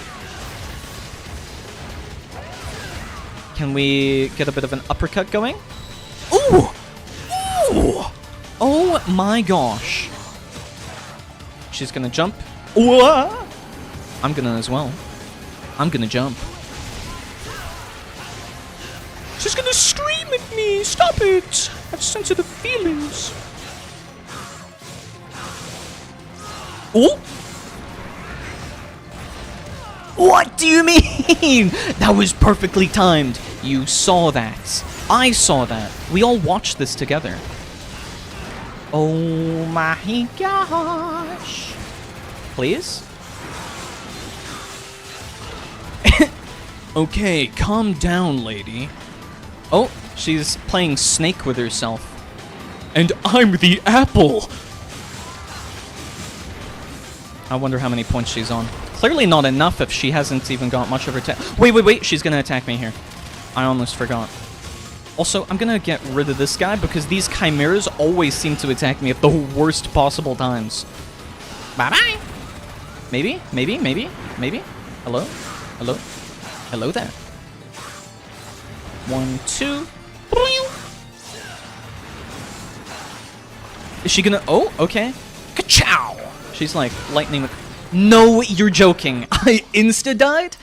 Can we get a bit of an uppercut going? Ooh! Ooh! Oh my gosh. She's gonna jump. Ooh! I'm gonna as well. I'm gonna jump. She's gonna scream at me! Stop it! I have sensitive feelings. Ooh! What do you mean? That was perfectly timed. You saw that. I saw that. We all watched this together. Oh my gosh. Please? Okay, calm down, lady. Oh, she's playing Snake with herself. And I'm the apple! I wonder how many points she's on. Clearly not enough if she hasn't even got much of her attack. Wait, she's gonna attack me here. I almost forgot. Also, I'm gonna get rid of this guy because these chimeras always seem to attack me at the worst possible times. Bye-bye. Maybe? Hello? Hello there. 1, 2. Is she gonna... Oh, okay. Ka-chow! She's like lightning... No, you're joking. I insta-died?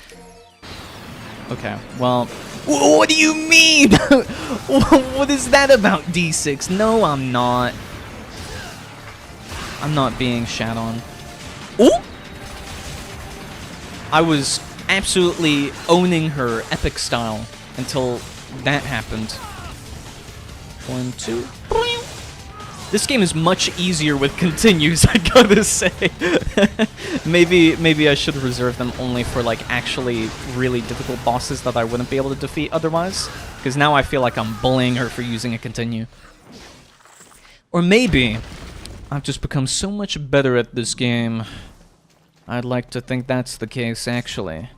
Okay, well... What do you mean? What is that about, D6? No, I'm not. I'm not being shat on. Ooh! I was absolutely owning her epic style until that happened. 1, 2. This game is much easier with continues, I gotta say. Maybe I should reserve them only for like actually really difficult bosses that I wouldn't be able to defeat otherwise. Because now I feel like I'm bullying her for using a continue. Or maybe I've just become so much better at this game. I'd like to think that's the case, actually.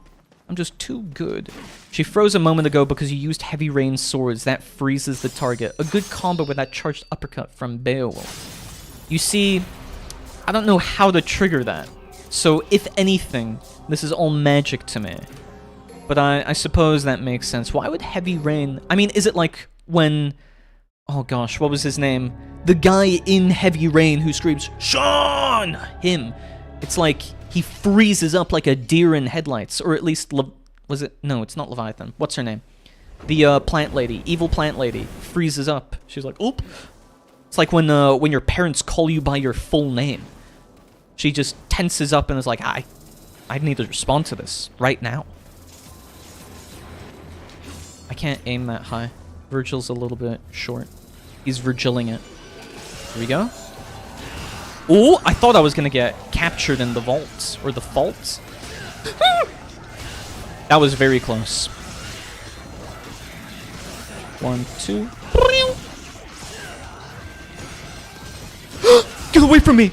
I'm just too good. She froze a moment ago because you used heavy rain swords. That freezes the target. A good combo with that charged uppercut from Beowulf. You see, I don't know how to trigger that. So, if anything, this is all magic to me. But I suppose that makes sense. Why would heavy rain... I mean, is it like when... Oh gosh, what was his name? The guy in Heavy Rain who screams, Sean! Him. It's like he freezes up like a deer in headlights. Or at least... Was it? No, it's not Leviathan. What's her name? The plant lady. Evil plant lady. Freezes up. She's like, oop. It's like when your parents call you by your full name. She just tenses up and is like, I need to respond to this right now. I can't aim that high. Vergil's a little bit short. He's Vergiling it. Here we go. Ooh, I thought I was gonna get captured in the vaults. Or the faults. That was very close. 1, 2. Get away from me!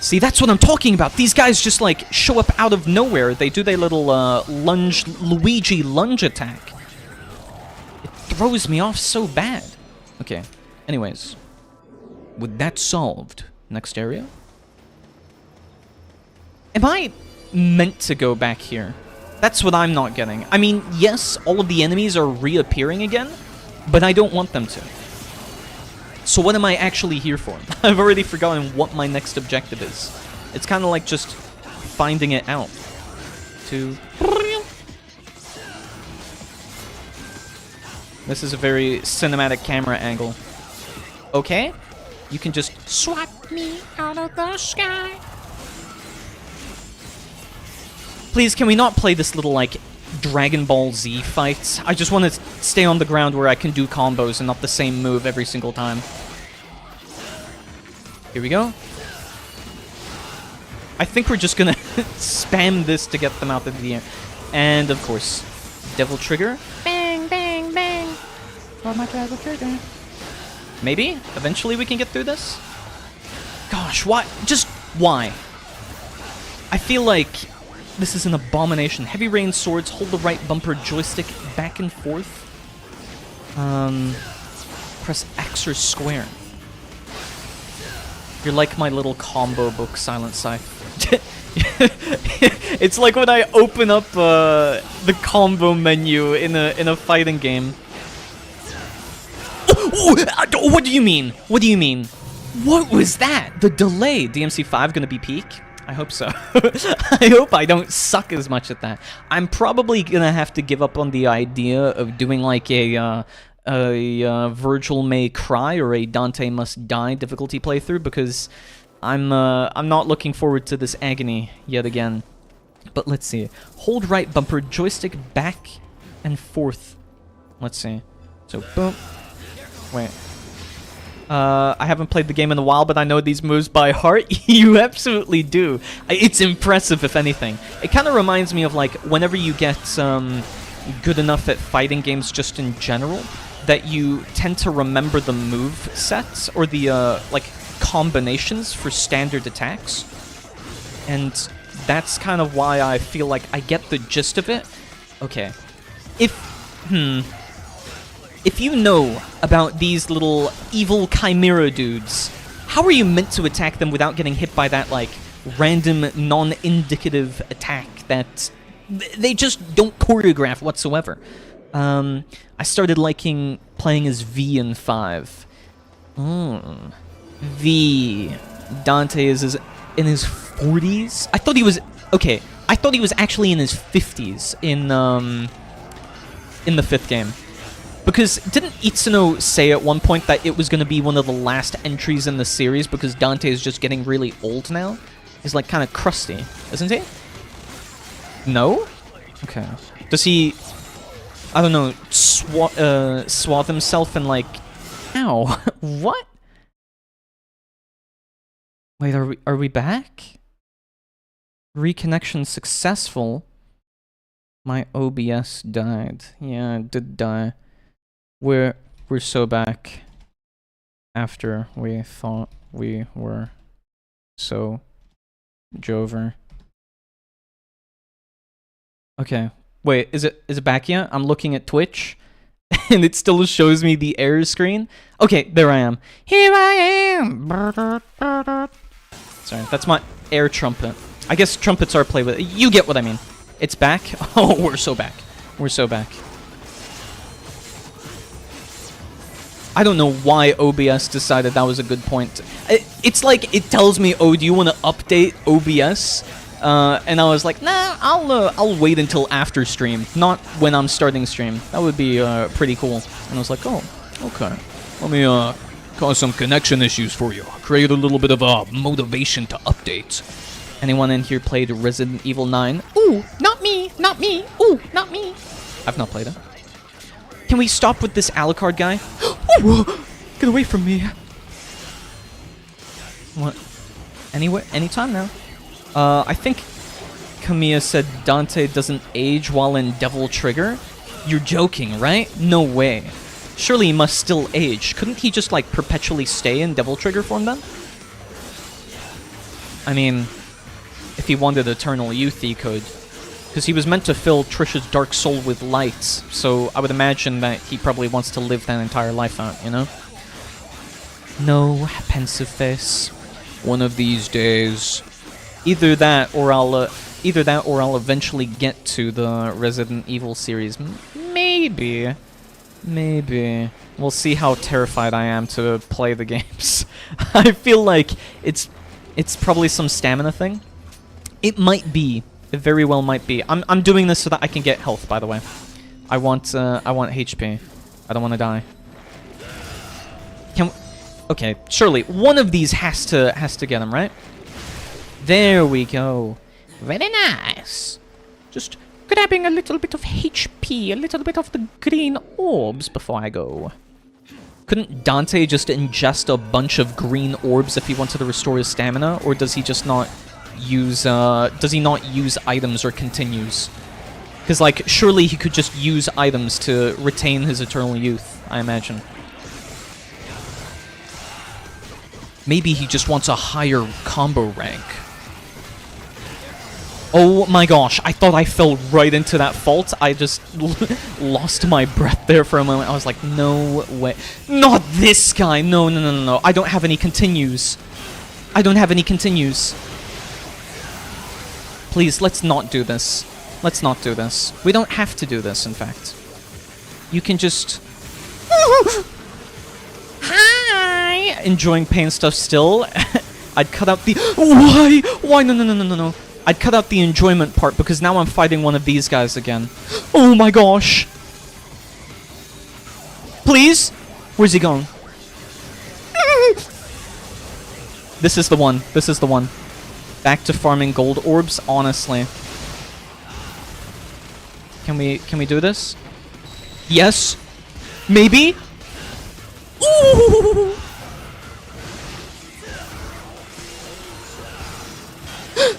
See, that's what I'm talking about. These guys just, like, show up out of nowhere. They do their little, Luigi lunge attack. It throws me off so bad. Okay, anyways. With that solved, next area. Am I meant to go back here? That's what I'm not getting. I mean, yes, all of the enemies are reappearing again, but I don't want them to. So what am I actually here for? I've already forgotten what my next objective is. It's kind of like just finding it out. 2. This is a very cinematic camera angle. Okay, you can just Swap me out of the sky. Please, can we not play this little, like, Dragon Ball Z fight? I just want to stay on the ground where I can do combos and not the same move every single time. Here we go. I think we're just gonna spam this to get them out of the air. And, of course, Devil Trigger. Bang, bang, bang. For my Devil Trigger. Maybe? Eventually we can get through this? Gosh, why? Just why? I feel like... This is an abomination. Heavy rain swords, hold the right bumper joystick back and forth. Press X or square. You're like my little combo book, Silent Scythe. It's like when I open up the combo menu in a fighting game. What do you mean? What do you mean? What was that? The delay. DMC5 gonna be peak? I hope so. I hope I don't suck as much at that. I'm probably gonna have to give up on the idea of doing like a Vergil May Cry or a Dante Must Die difficulty playthrough because I'm not looking forward to this agony yet again. But let's see. Hold right bumper, joystick back and forth. Let's see. So boom. Wait. I haven't played the game in a while, but I know these moves by heart. You absolutely do. It's impressive, if anything. It kind of reminds me of, like, whenever you get good enough at fighting games just in general, that you tend to remember the move sets, or the, like, combinations for standard attacks. And that's kind of why I feel like I get the gist of it. Okay. If you know about these little evil chimera dudes, how are you meant to attack them without getting hit by that, like, random, non-indicative attack that they just don't choreograph whatsoever? I started liking playing as V in 5. V. Dante is in his 40s? I thought he was... Okay, I thought he was actually in his 50s in the 5th game. Because didn't Itsuno say at one point that it was going to be one of the last entries in the series because Dante is just getting really old now? He's like kind of crusty, isn't he? No? Okay. Does he... I don't know, swathe himself in like... Ow. What? Wait, are we back? Reconnection successful. My OBS died. Yeah, it did die. We're so back after we thought we were so jover. Okay. Wait, is it back yet? I'm looking at Twitch and it still shows me the error screen. Okay, there I am. Here I am. Sorry, that's my air trumpet. I guess trumpets are played with. You get what I mean. It's back. Oh, we're so back. We're so back. I don't know why OBS decided that was a good point. It's like it tells me, oh, do you want to update OBS? And I was like, nah, I'll wait until after stream, not when I'm starting stream. That would be pretty cool. And I was like, oh, okay. Let me cause some connection issues for you. Create a little bit of a motivation to update. Anyone in here played Resident Evil 9? Ooh, not me, not me. Ooh, not me. I've not played it. Can we stop with this Alucard guy? Get away from me. What? Anywhere, anytime now. I think Kamiya said Dante doesn't age while in Devil Trigger. You're joking, right? No way. Surely he must still age. Couldn't he just, like, perpetually stay in Devil Trigger form then? I mean, if he wanted eternal youth, he could. Because he was meant to fill Trish's dark soul with light, so I would imagine that he probably wants to live that entire life out, you know? No, pensive face. One of these days. Either that, or I'll eventually get to the Resident Evil series. Maybe. Maybe. We'll see how terrified I am to play the games. I feel like it's probably some stamina thing. It might be. It very well might be. I'm doing this so that I can get health, by the way. I want HP. I don't want to die. Okay, surely one of these has to get him, right? There we go. Very nice. Just grabbing a little bit of HP, a little bit of the green orbs before I go. Couldn't Dante just ingest a bunch of green orbs if he wanted to restore his stamina, or does he just not use items or continues? Because, like, surely he could just use items to retain his eternal youth, I imagine. Maybe he just wants a higher combo rank. Oh my gosh, I thought I fell right into that fault. I just lost my breath there for a moment. I was like, no way. Not this guy! No, no, no, no, no. I don't have any continues. I don't have any continues. Please, let's not do this. Let's not do this. We don't have to do this, in fact. You can just... Hi! Enjoying pain stuff still. I'd cut out the... Why? Why? No, no, no, no, no, no. I'd cut out the enjoyment part because now I'm fighting one of these guys again. Oh my gosh. Please? Where's he going? This is the one. This is the one. Back to farming gold orbs, honestly. Can we do this? Yes. Maybe? Ooh.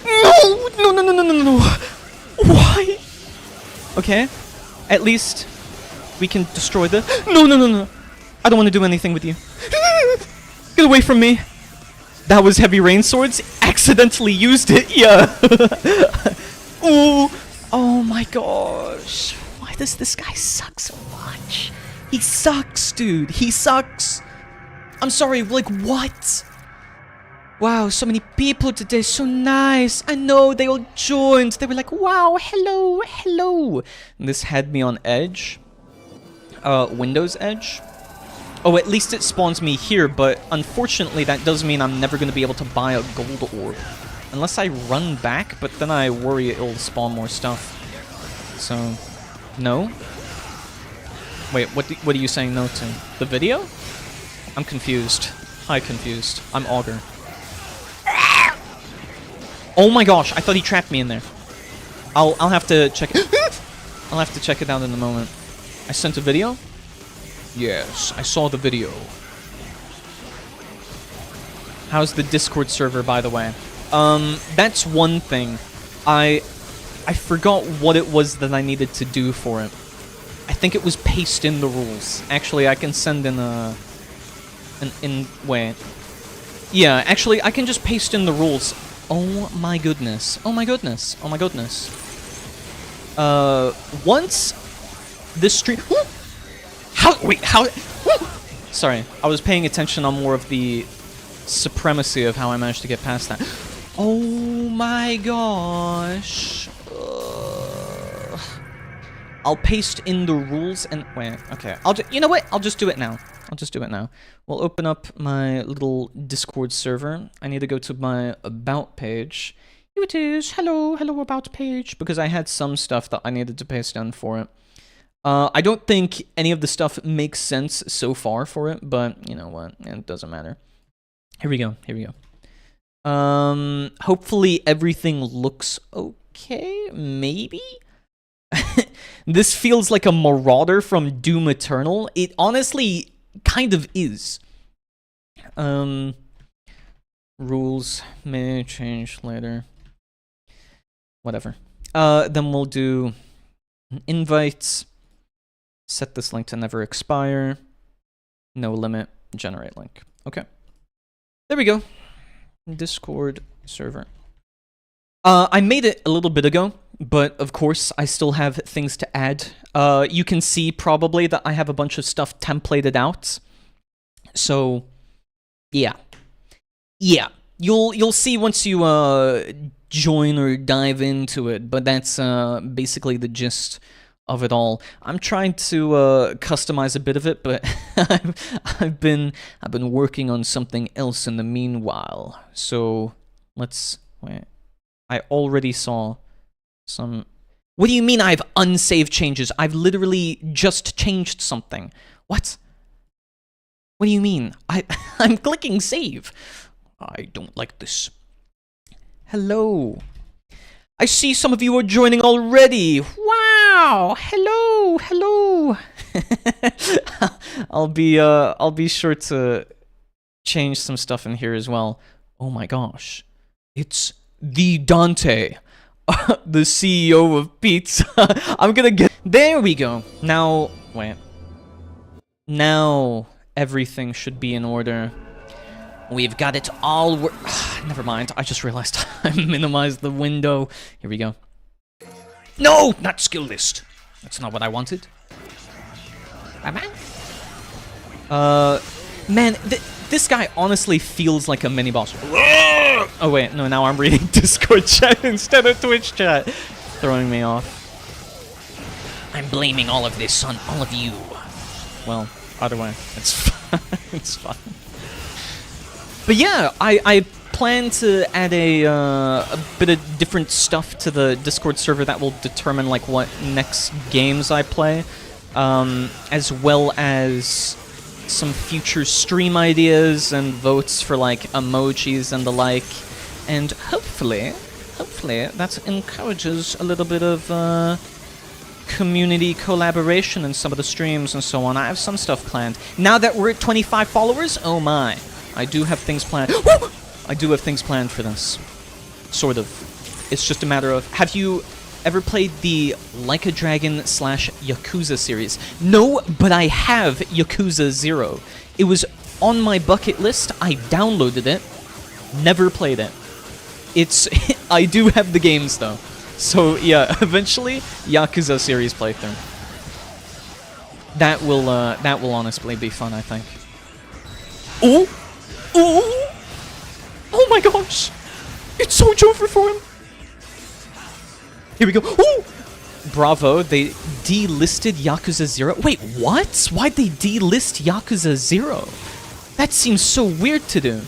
No! No, no, no, no, no, no. Why? Okay. At least we can destroy the... No, no, no, no. I don't want to do anything with you. Get away from me. That was Heavy Rain Swords. Accidentally used it. Yeah. Ooh. Oh my gosh. Why does this guy suck so much? He sucks, dude. He sucks. I'm sorry, like, what? Wow, so many people today, so nice. I know, they all joined. They were like, wow, hello, hello. And this had me on edge. Windows Edge. Oh, at least it spawns me here, but unfortunately that does mean I'm never going to be able to buy a gold orb. Unless I run back, but then I worry it'll spawn more stuff. So, no? Wait, what are you saying no to? The video? I'm confused. Hi, confused. I'm Auger. Oh my gosh, I thought he trapped me in there. I'll have to check it. I'll have to check it out in a moment. I sent a video? Yes, I saw the video. How's the Discord server, by the way? That's one thing. I forgot what it was that I needed to do for it. I think it was paste in the rules. Actually, I can send in wait. Yeah, actually, I can just paste in the rules. Oh my goodness. Oh my goodness. Oh my goodness. Once this stream... How... Sorry, I was paying attention on more of the supremacy of how I managed to get past that. Oh my gosh. I'll paste in the rules and... Wait, okay. You know what? I'll just do it now. I'll just do it now. We'll open up my little Discord server. I need to go to my About page. Here it is. Hello, hello About page. Because I had some stuff that I needed to paste in for it. I don't think any of the stuff makes sense so far for it, but you know what? It doesn't matter. Here we go. Here we go. Hopefully everything looks okay. Maybe? This feels like a Marauder from Doom Eternal. It honestly kind of is. Rules may change later. Whatever. Then we'll do invites. Set this link to never expire. No limit. Generate link. Okay. There we go. Discord server. I made it a little bit ago, but of course I still have things to add. You can see probably that I have a bunch of stuff templated out. So, yeah. Yeah. You'll see once you join or dive into it, but that's basically the gist of it all. I'm trying to customize a bit of it, but I've been working on something else in the meanwhile. So let's wait. I already saw some. What do you mean I've unsaved changes? I've literally just changed something. What? What do you mean? I'm clicking save. I don't like this. Hello. I see some of you are joining already. Wow! Hello, hello. I'll be sure to change some stuff in here as well. Oh my gosh, it's the Dante, the CEO of pizza. I'm gonna get. There we go. Now wait. Now everything should be in order. We've got it all. Never mind. I just realized I minimized the window. Here we go. No, not skill list. That's not what I wanted. Man, this guy honestly feels like a mini boss. Oh wait, no. Now I'm reading Discord chat instead of Twitch chat, throwing me off. I'm blaming all of this on all of you. Well, either way, it's fine. It's fine. But yeah, I plan to add a bit of different stuff to the Discord server that will determine like what next games I play, as well as some future stream ideas and votes for like emojis and the like, and hopefully that encourages a little bit of community collaboration in some of the streams and so on. I have some stuff planned. Now that we're at 25 followers, oh my. I do have things planned. I do have things planned for this. Sort of. It's just a matter of... Have you ever played the Like a Dragon / Yakuza series? No, but I have Yakuza 0. It was on my bucket list. I downloaded it. Never played it. It's I do have the games though. So yeah, eventually Yakuza series playthrough. That will honestly be fun, I think. Oh! Oh! Oh my gosh! It's so over for him! Here we go. Oh! Bravo, they delisted Yakuza 0. Wait, what? Why'd they delist Yakuza 0? That seems so weird to do.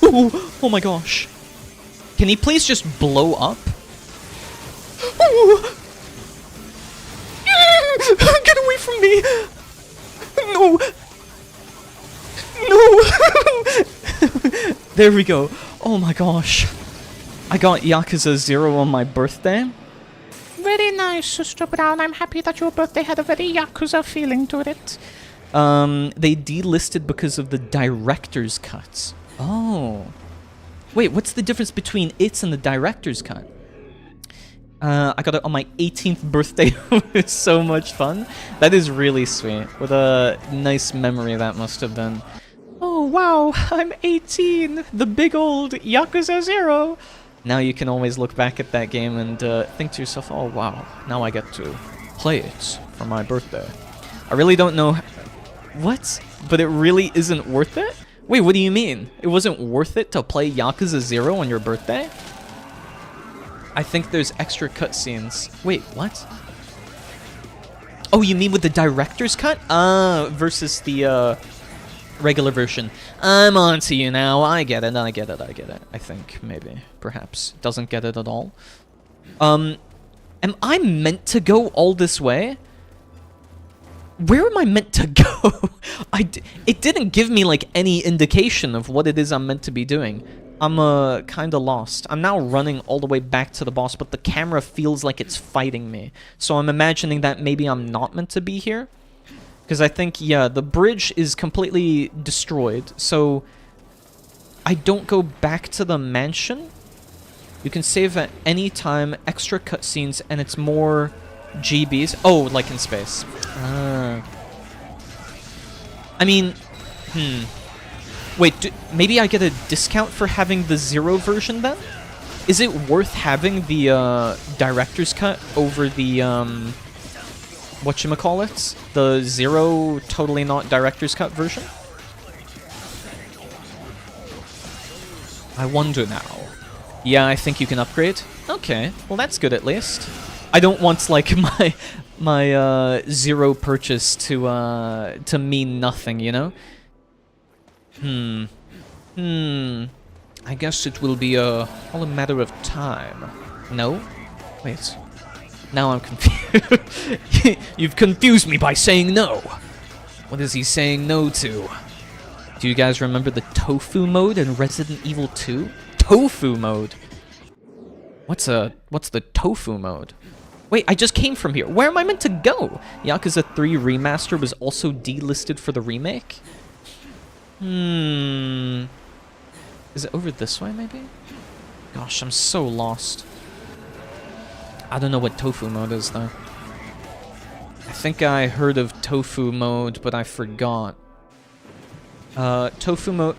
Oh, oh my gosh. Can he please just blow up? Oh. Get away from me! No! No! There we go. Oh my gosh. I got Yakuza 0 on my birthday. Very nice, Sister Brown. I'm happy that your birthday had a very Yakuza feeling to it. They delisted because of the director's cuts. Oh. Wait, what's the difference between it and the director's cut? I got it on my 18th birthday. It was so much fun. That is really sweet. What a nice memory that must have been. Oh, wow, I'm 18. The big old Yakuza 0. Now you can always look back at that game and think to yourself, oh, wow, now I get to play it for my birthday. I really don't know... What? But it really isn't worth it? Wait, what do you mean? It wasn't worth it to play Yakuza 0 on your birthday? I think there's extra cutscenes. Wait, what? Oh, you mean with the director's cut? Versus the regular version. I'm on to you now. I get it, I get it, I get it. I think, maybe, perhaps. Doesn't get it at all. Am I meant to go all this way? Where am I meant to go? It didn't give me, like, any indication of what it is I'm meant to be doing. I'm, kinda lost. I'm now running all the way back to the boss, but the camera feels like it's fighting me. So I'm imagining that maybe I'm not meant to be here. Because I think, yeah, the bridge is completely destroyed, so I don't go back to the mansion. You can save at any time, extra cutscenes, and it's more GBs. Oh, like in space. I mean, Wait, maybe I get a discount for having the 0 version then? Is it worth having the director's cut over the whatchamacallit? The 0 totally not director's cut version? I wonder now. Yeah, I think you can upgrade. Okay, well that's good at least. I don't want like my 0 purchase to mean nothing, you know? I guess it will be all a matter of time. No? Wait. Now I'm confused. You've confused me by saying no. What is he saying no to? Do you guys remember the tofu mode in Resident Evil 2? Tofu mode? What's the tofu mode? Wait, I just came from here. Where am I meant to go? Yakuza 3 Remaster was also delisted for the remake? Is it over this way, maybe? Gosh, I'm so lost. I don't know what tofu mode is, though. I think I heard of tofu mode, but I forgot. Tofu mode...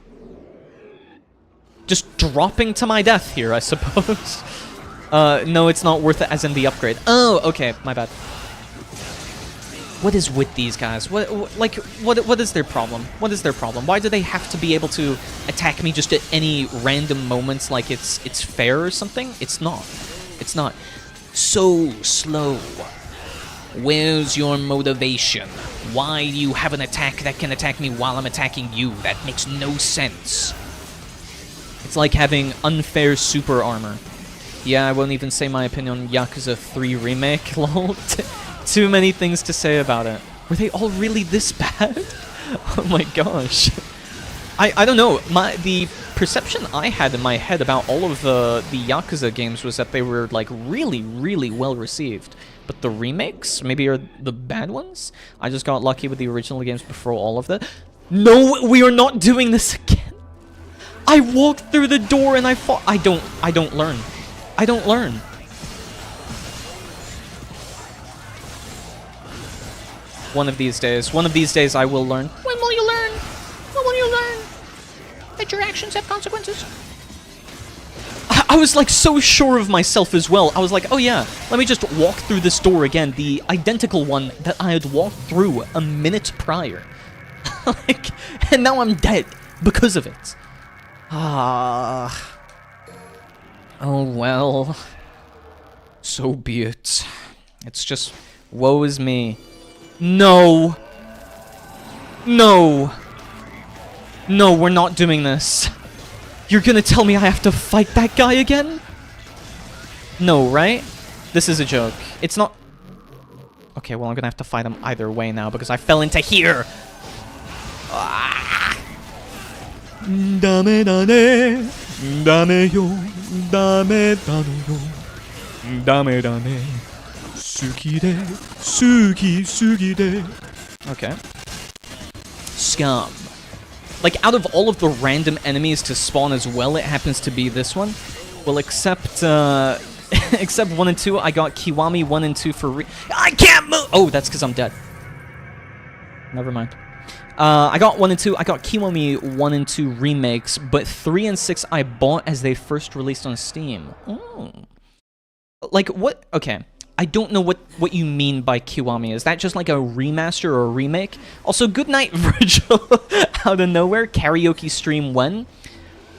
Just dropping to my death here, I suppose. No, it's not worth it as in the upgrade. Oh, okay, my bad. What is with these guys? What is their problem? What is their problem? Why do they have to be able to attack me just at any random moments like it's fair or something? It's not. It's not. So slow. Where's your motivation? Why do you have an attack that can attack me while I'm attacking you? That makes no sense. It's like having unfair super armor. Yeah, I won't even say my opinion on Yakuza 3 Remake, lol. Too many things to say about it. Were they all really this bad? Oh my gosh. I don't know. The perception I had in my head about all of the Yakuza games was that they were like really, really well received. But the remakes maybe are the bad ones? I just got lucky with the original games before all of that. No, we are not doing this again. I walked through the door and I fought. I don't learn. I don't learn. One of these days I will learn. When will you learn? When will you learn? future actions have consequences. I was like so sure of myself as well. I was like, oh yeah, let me just walk through this door again, the identical one that I had walked through a minute prior. Like, and now I'm dead because of it. Ah. Oh well. So be it. It's just, woe is me. No. No. No, we're not doing this. You're gonna tell me I have to fight that guy again? No, right? This is a joke. It's not... Okay, well, I'm gonna have to fight him either way now because I fell into here. Ah. Dame dane, dame yo, dame dano yo, dame dane, suki de, suki de. Okay. Scum. Like, out of all of the random enemies to spawn as well, it happens to be this one. Well, except 1 and 2, I got Kiwami 1 and 2 for I can't move! Oh, that's because I'm dead. Never mind. I got 1 and 2, I got Kiwami 1 and 2 remakes, but 3 and 6 I bought as they first released on Steam. Oh. Like, what? Okay. I don't know what you mean by Kiwami. Is that just like a remaster or a remake? Also, good night, Vergil. Out of nowhere, karaoke stream when?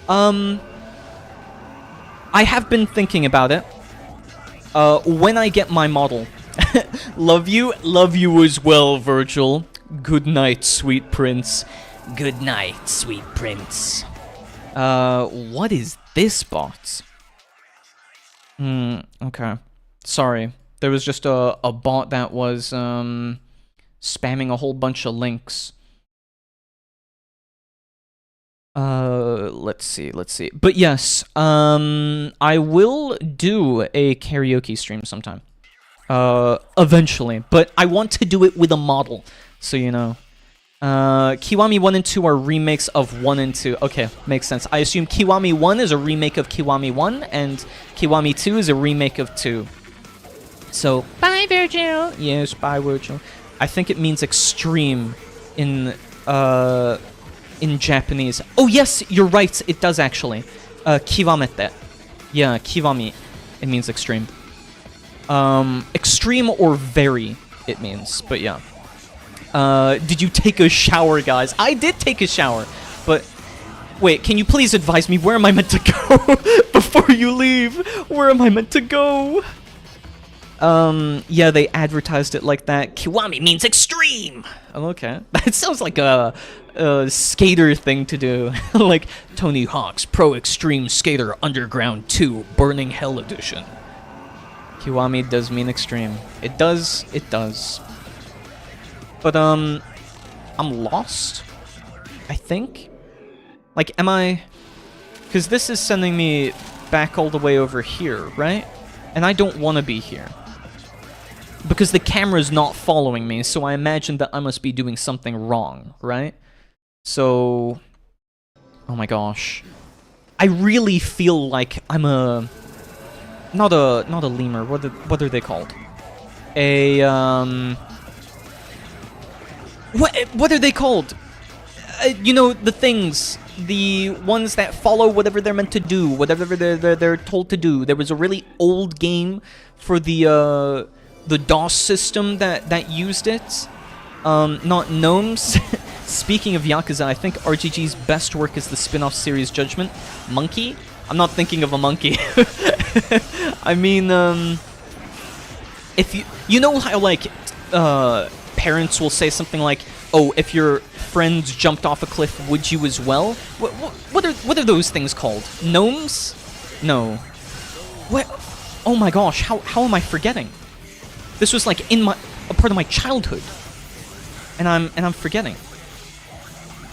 I have been thinking about it. When I get my model. Love you as well, Vergil. Good night, sweet prince. Good night, sweet prince. What is this bot? Okay. Sorry. There was just a bot that was, spamming a whole bunch of links. Let's see. But yes, I will do a karaoke stream sometime. Eventually. But I want to do it with a model, so you know. Kiwami 1 and 2 are remakes of 1 and 2. Okay, makes sense. I assume Kiwami 1 is a remake of Kiwami 1, and Kiwami 2 is a remake of 2. So, Bye, Vergil. yes, bye, Vergil. I think it means extreme in Japanese. Oh, yes, you're right. It does, actually. Kiwamete. Yeah, kiwami. It means extreme. Extreme or very, it means. But, yeah. Did you take a shower, guys? I did take a shower. But, wait, can you please advise me? Where am I meant to go before you leave? Where am I meant to go? Yeah, they advertised it like that. Kiwami means extreme. Oh, okay. That sounds like a skater thing to do. Like, Tony Hawk's Pro Extreme Skater Underground 2 Burning Hell Edition. Kiwami does mean extreme. It does. But, I'm lost, I think. Like, am I... Because this is sending me back all the way over here, right? And I don't want to be here. Because the camera's not following me, so I imagine that I must be doing something wrong, right? So... Oh my gosh. I really feel like I'm a... Not a lemur, what are they called? A, What are they called? You know, the things. The ones that follow whatever they're meant to do, whatever they're told to do. There was a really old game for the DOS system that used it. Not gnomes. Speaking of Yakuza, I think RGG's best work is the spin-off series Judgment. Monkey? I'm not thinking of a monkey. I mean, if you know how, like, parents will say something like, oh, if your friends jumped off a cliff, would you as well? What are those things called? Gnomes? No. What? Oh my gosh, how am I forgetting? This was like a part of my childhood. And I'm forgetting.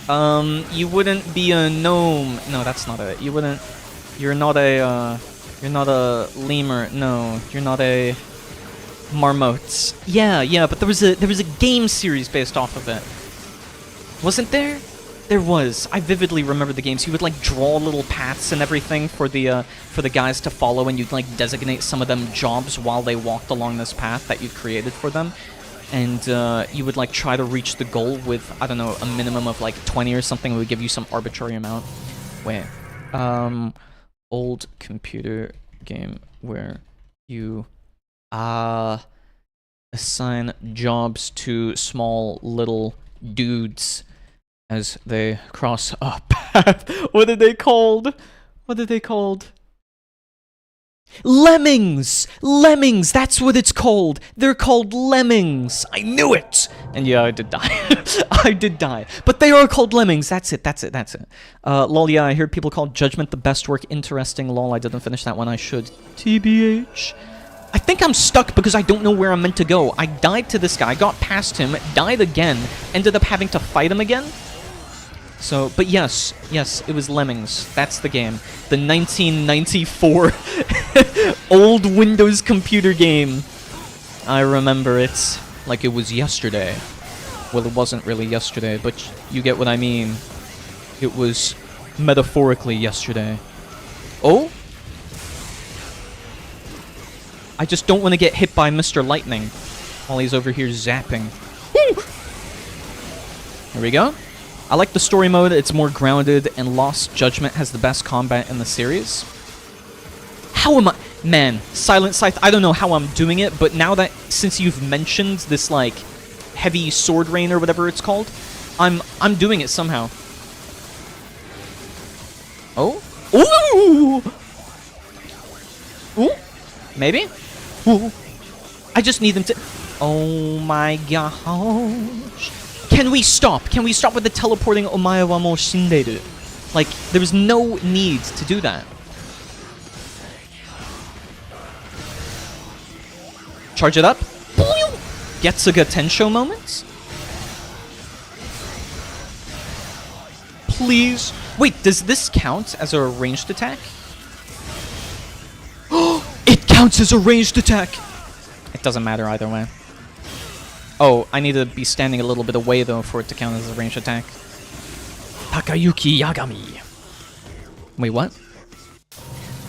You wouldn't be a gnome. No, that's not it. You're not a lemur. No, you're not a marmots. Yeah, but there was a game series based off of it. Wasn't there? There was. I vividly remember the games. You would like draw little paths and everything for the guys to follow, and you'd like designate some of them jobs while they walked along this path that you'd created for them. And you would like try to reach the goal with, I don't know, a minimum of like 20 or something. It would give you some arbitrary amount. Wait. Old computer game where you assign jobs to small little dudes as they cross a path. What are they called? What are they called? Lemmings! Lemmings! That's what it's called! They're called lemmings! I knew it! And yeah, I did die. I did die. But they are called lemmings. That's it. Lol, yeah, I hear people call Judgment the best work. Interesting. Lol, I didn't finish that one. I should. TBH. I think I'm stuck because I don't know where I'm meant to go. I died to this guy, got past him, died again, ended up having to fight him again. So, but yes, it was Lemmings. That's the game. The 1994 old Windows computer game. I remember it like it was yesterday. Well, it wasn't really yesterday, but you get what I mean. It was metaphorically yesterday. Oh? I just don't want to get hit by Mr. Lightning while he's over here zapping. Woo! Here we go. I like the story mode, it's more grounded, and Lost Judgment has the best combat in the series. How am I... Man, Silent Scythe, I don't know how I'm doing it, but now that, since you've mentioned this, like, heavy sword rain or whatever it's called, I'm doing it somehow. Oh? Ooh! Ooh? Maybe? Ooh. I just need them to... Oh my gosh. Can we stop? Can we stop with the teleporting Omae wa mo shinderu? Like, there was no need to do that. Charge it up. Getsuga Tensho moments? Please. Wait, does this count as a ranged attack? It counts as a ranged attack! It doesn't matter either way. Oh, I need to be standing a little bit away, though, for it to count as a ranged attack. Takayuki Yagami. Wait, what?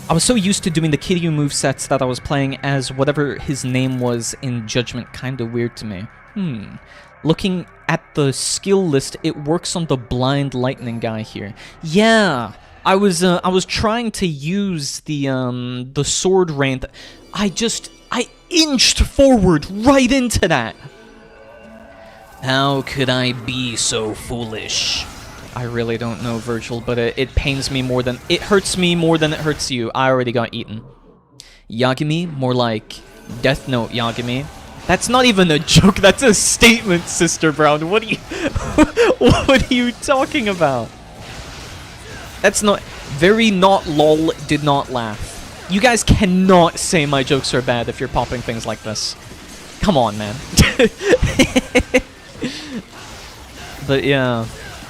I was so used to doing the Kiryu movesets that I was playing as whatever his name was in Judgment. Kinda weird to me. Looking at the skill list, it works on the blind lightning guy here. Yeah, I was trying to use the sword rain. I inched forward right into that. How could I be so foolish? I really don't know, Vergil, but it pains me more than... It hurts me more than it hurts you. I already got eaten. Yagami? More like Death Note Yagami. That's not even a joke, that's a statement, Sister Brown. What are you... what are you talking about? That's not... Very not lol, did not laugh. You guys cannot say my jokes are bad if you're popping things like this. Come on, man. But yeah...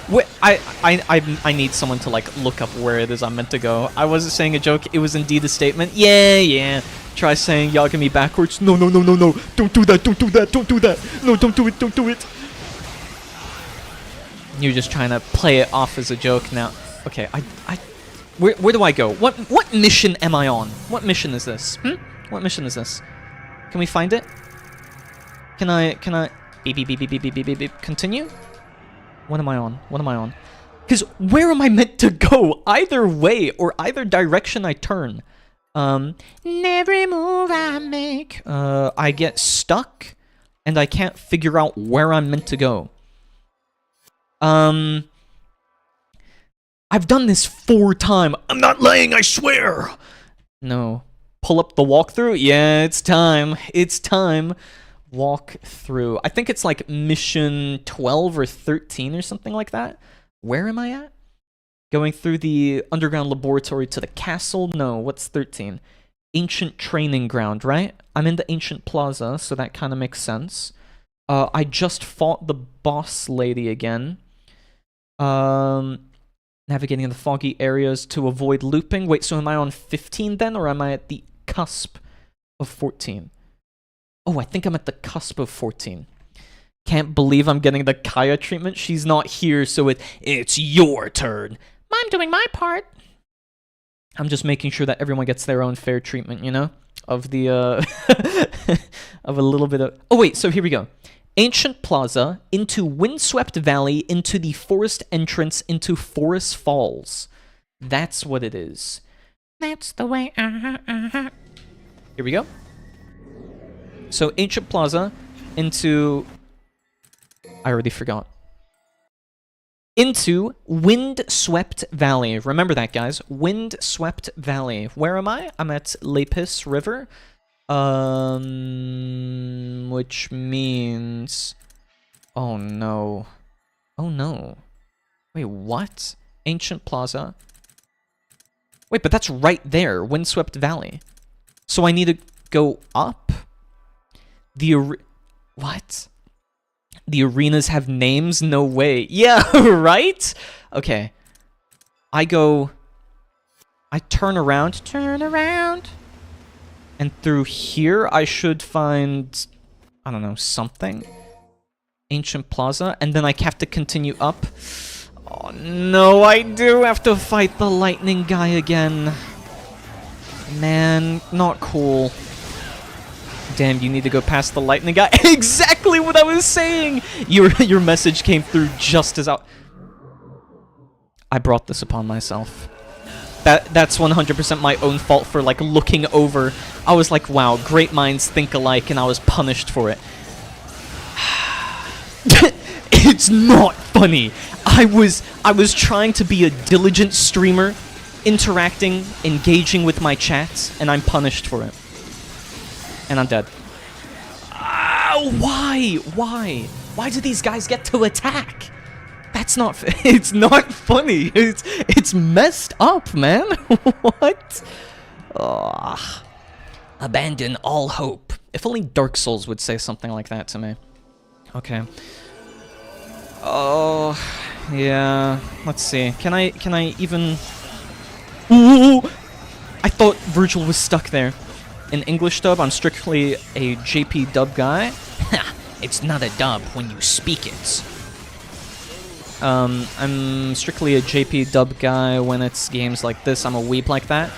Wait, I need someone to, like, look up where it is I'm meant to go. I wasn't saying a joke, it was indeed a statement. Yeah. Try saying Yagami backwards. No. Don't do that, don't do that. No, don't do it. You're just trying to play it off as a joke now. Okay, where do I go? What mission am I on? What mission is this? What mission is this? Can we find it? Can I... Beep. Continue? What am I on? Because where am I meant to go? Either way, or either direction I turn. Every move I make. I get stuck, and I can't figure out where I'm meant to go. I've done this 4 times. I'm not lying, I swear! No. Pull up the walkthrough? Yeah, it's time. Walk through. I think it's like mission 12 or 13 or something like that. Where am I at? Going through the underground laboratory to the castle? No, what's 13? Ancient training ground, right? I'm in the ancient plaza, so that kind of makes sense. I just fought the boss lady again. Navigating in the foggy areas to avoid looping. Wait, so am I on 15 then, or am I at the cusp of 14? Oh, I think I'm at the cusp of 14. Can't believe I'm getting the Kaya treatment. She's not here, so it's your turn. I'm doing my part. I'm just making sure that everyone gets their own fair treatment, you know? Of the, of a little bit of... Oh, wait, so here we go. Ancient Plaza, into Windswept Valley, into the forest entrance, into Forest Falls. That's what it is. That's the way. Here we go. So Ancient Plaza into... I already forgot. Into Windswept Valley. Remember that, guys. Windswept Valley. Where am I? I'm at Lapis River. Which means... Oh no. Oh no. Wait, what? Ancient Plaza. Wait, but that's right there. Windswept Valley. So I need to go up? What? The arenas have names? No way. Yeah, right? Okay. I turn around. Turn around. And through here, I should find, I don't know, something. Ancient Plaza. And then I have to continue up. Oh, no, I do have to fight the lightning guy again. Man, not cool. Damn, you need to go past the lightning guy. Exactly what I was saying! Your message came through just as I brought this upon myself. That's 100% my own fault for, like, looking over. I was like, wow, great minds think alike, and I was punished for it. It's not funny. I was trying to be a diligent streamer, interacting, engaging with my chats, and I'm punished for it. And I'm dead. Why? Why? Why do these guys get to attack? That's not... It's not funny. It's messed up, man. What? Ugh. Abandon all hope. If only Dark Souls would say something like that to me. Okay. Oh, yeah. Let's see. Can I even... Ooh! I thought Vergil was stuck there. In English dub, I'm strictly a JP dub guy. It's not a dub when you speak it. I'm strictly a JP dub guy when it's games like this. I'm a weeb like that.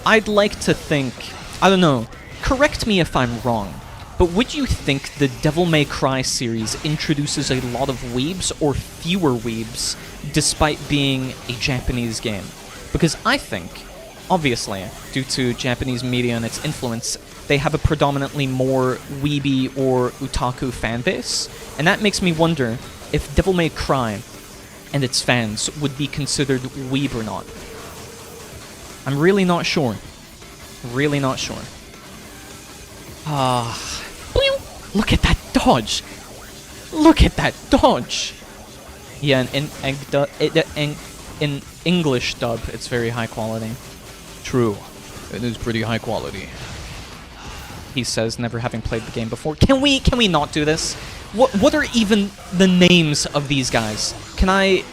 I'd like to think... I don't know. Correct me if I'm wrong. But would you think the Devil May Cry series introduces a lot of weebs or fewer weebs despite being a Japanese game? Because I think, obviously, due to Japanese media and its influence, they have a predominantly more weeby or otaku fanbase, and that makes me wonder if Devil May Cry and its fans would be considered weeb or not. I'm really not sure. Really not sure. Look at that dodge! Look at that dodge! Yeah, in English dub, it's very high quality. True. It is pretty high quality. He says, never having played the game before. Can we not do this? What are even the names of these guys? Can I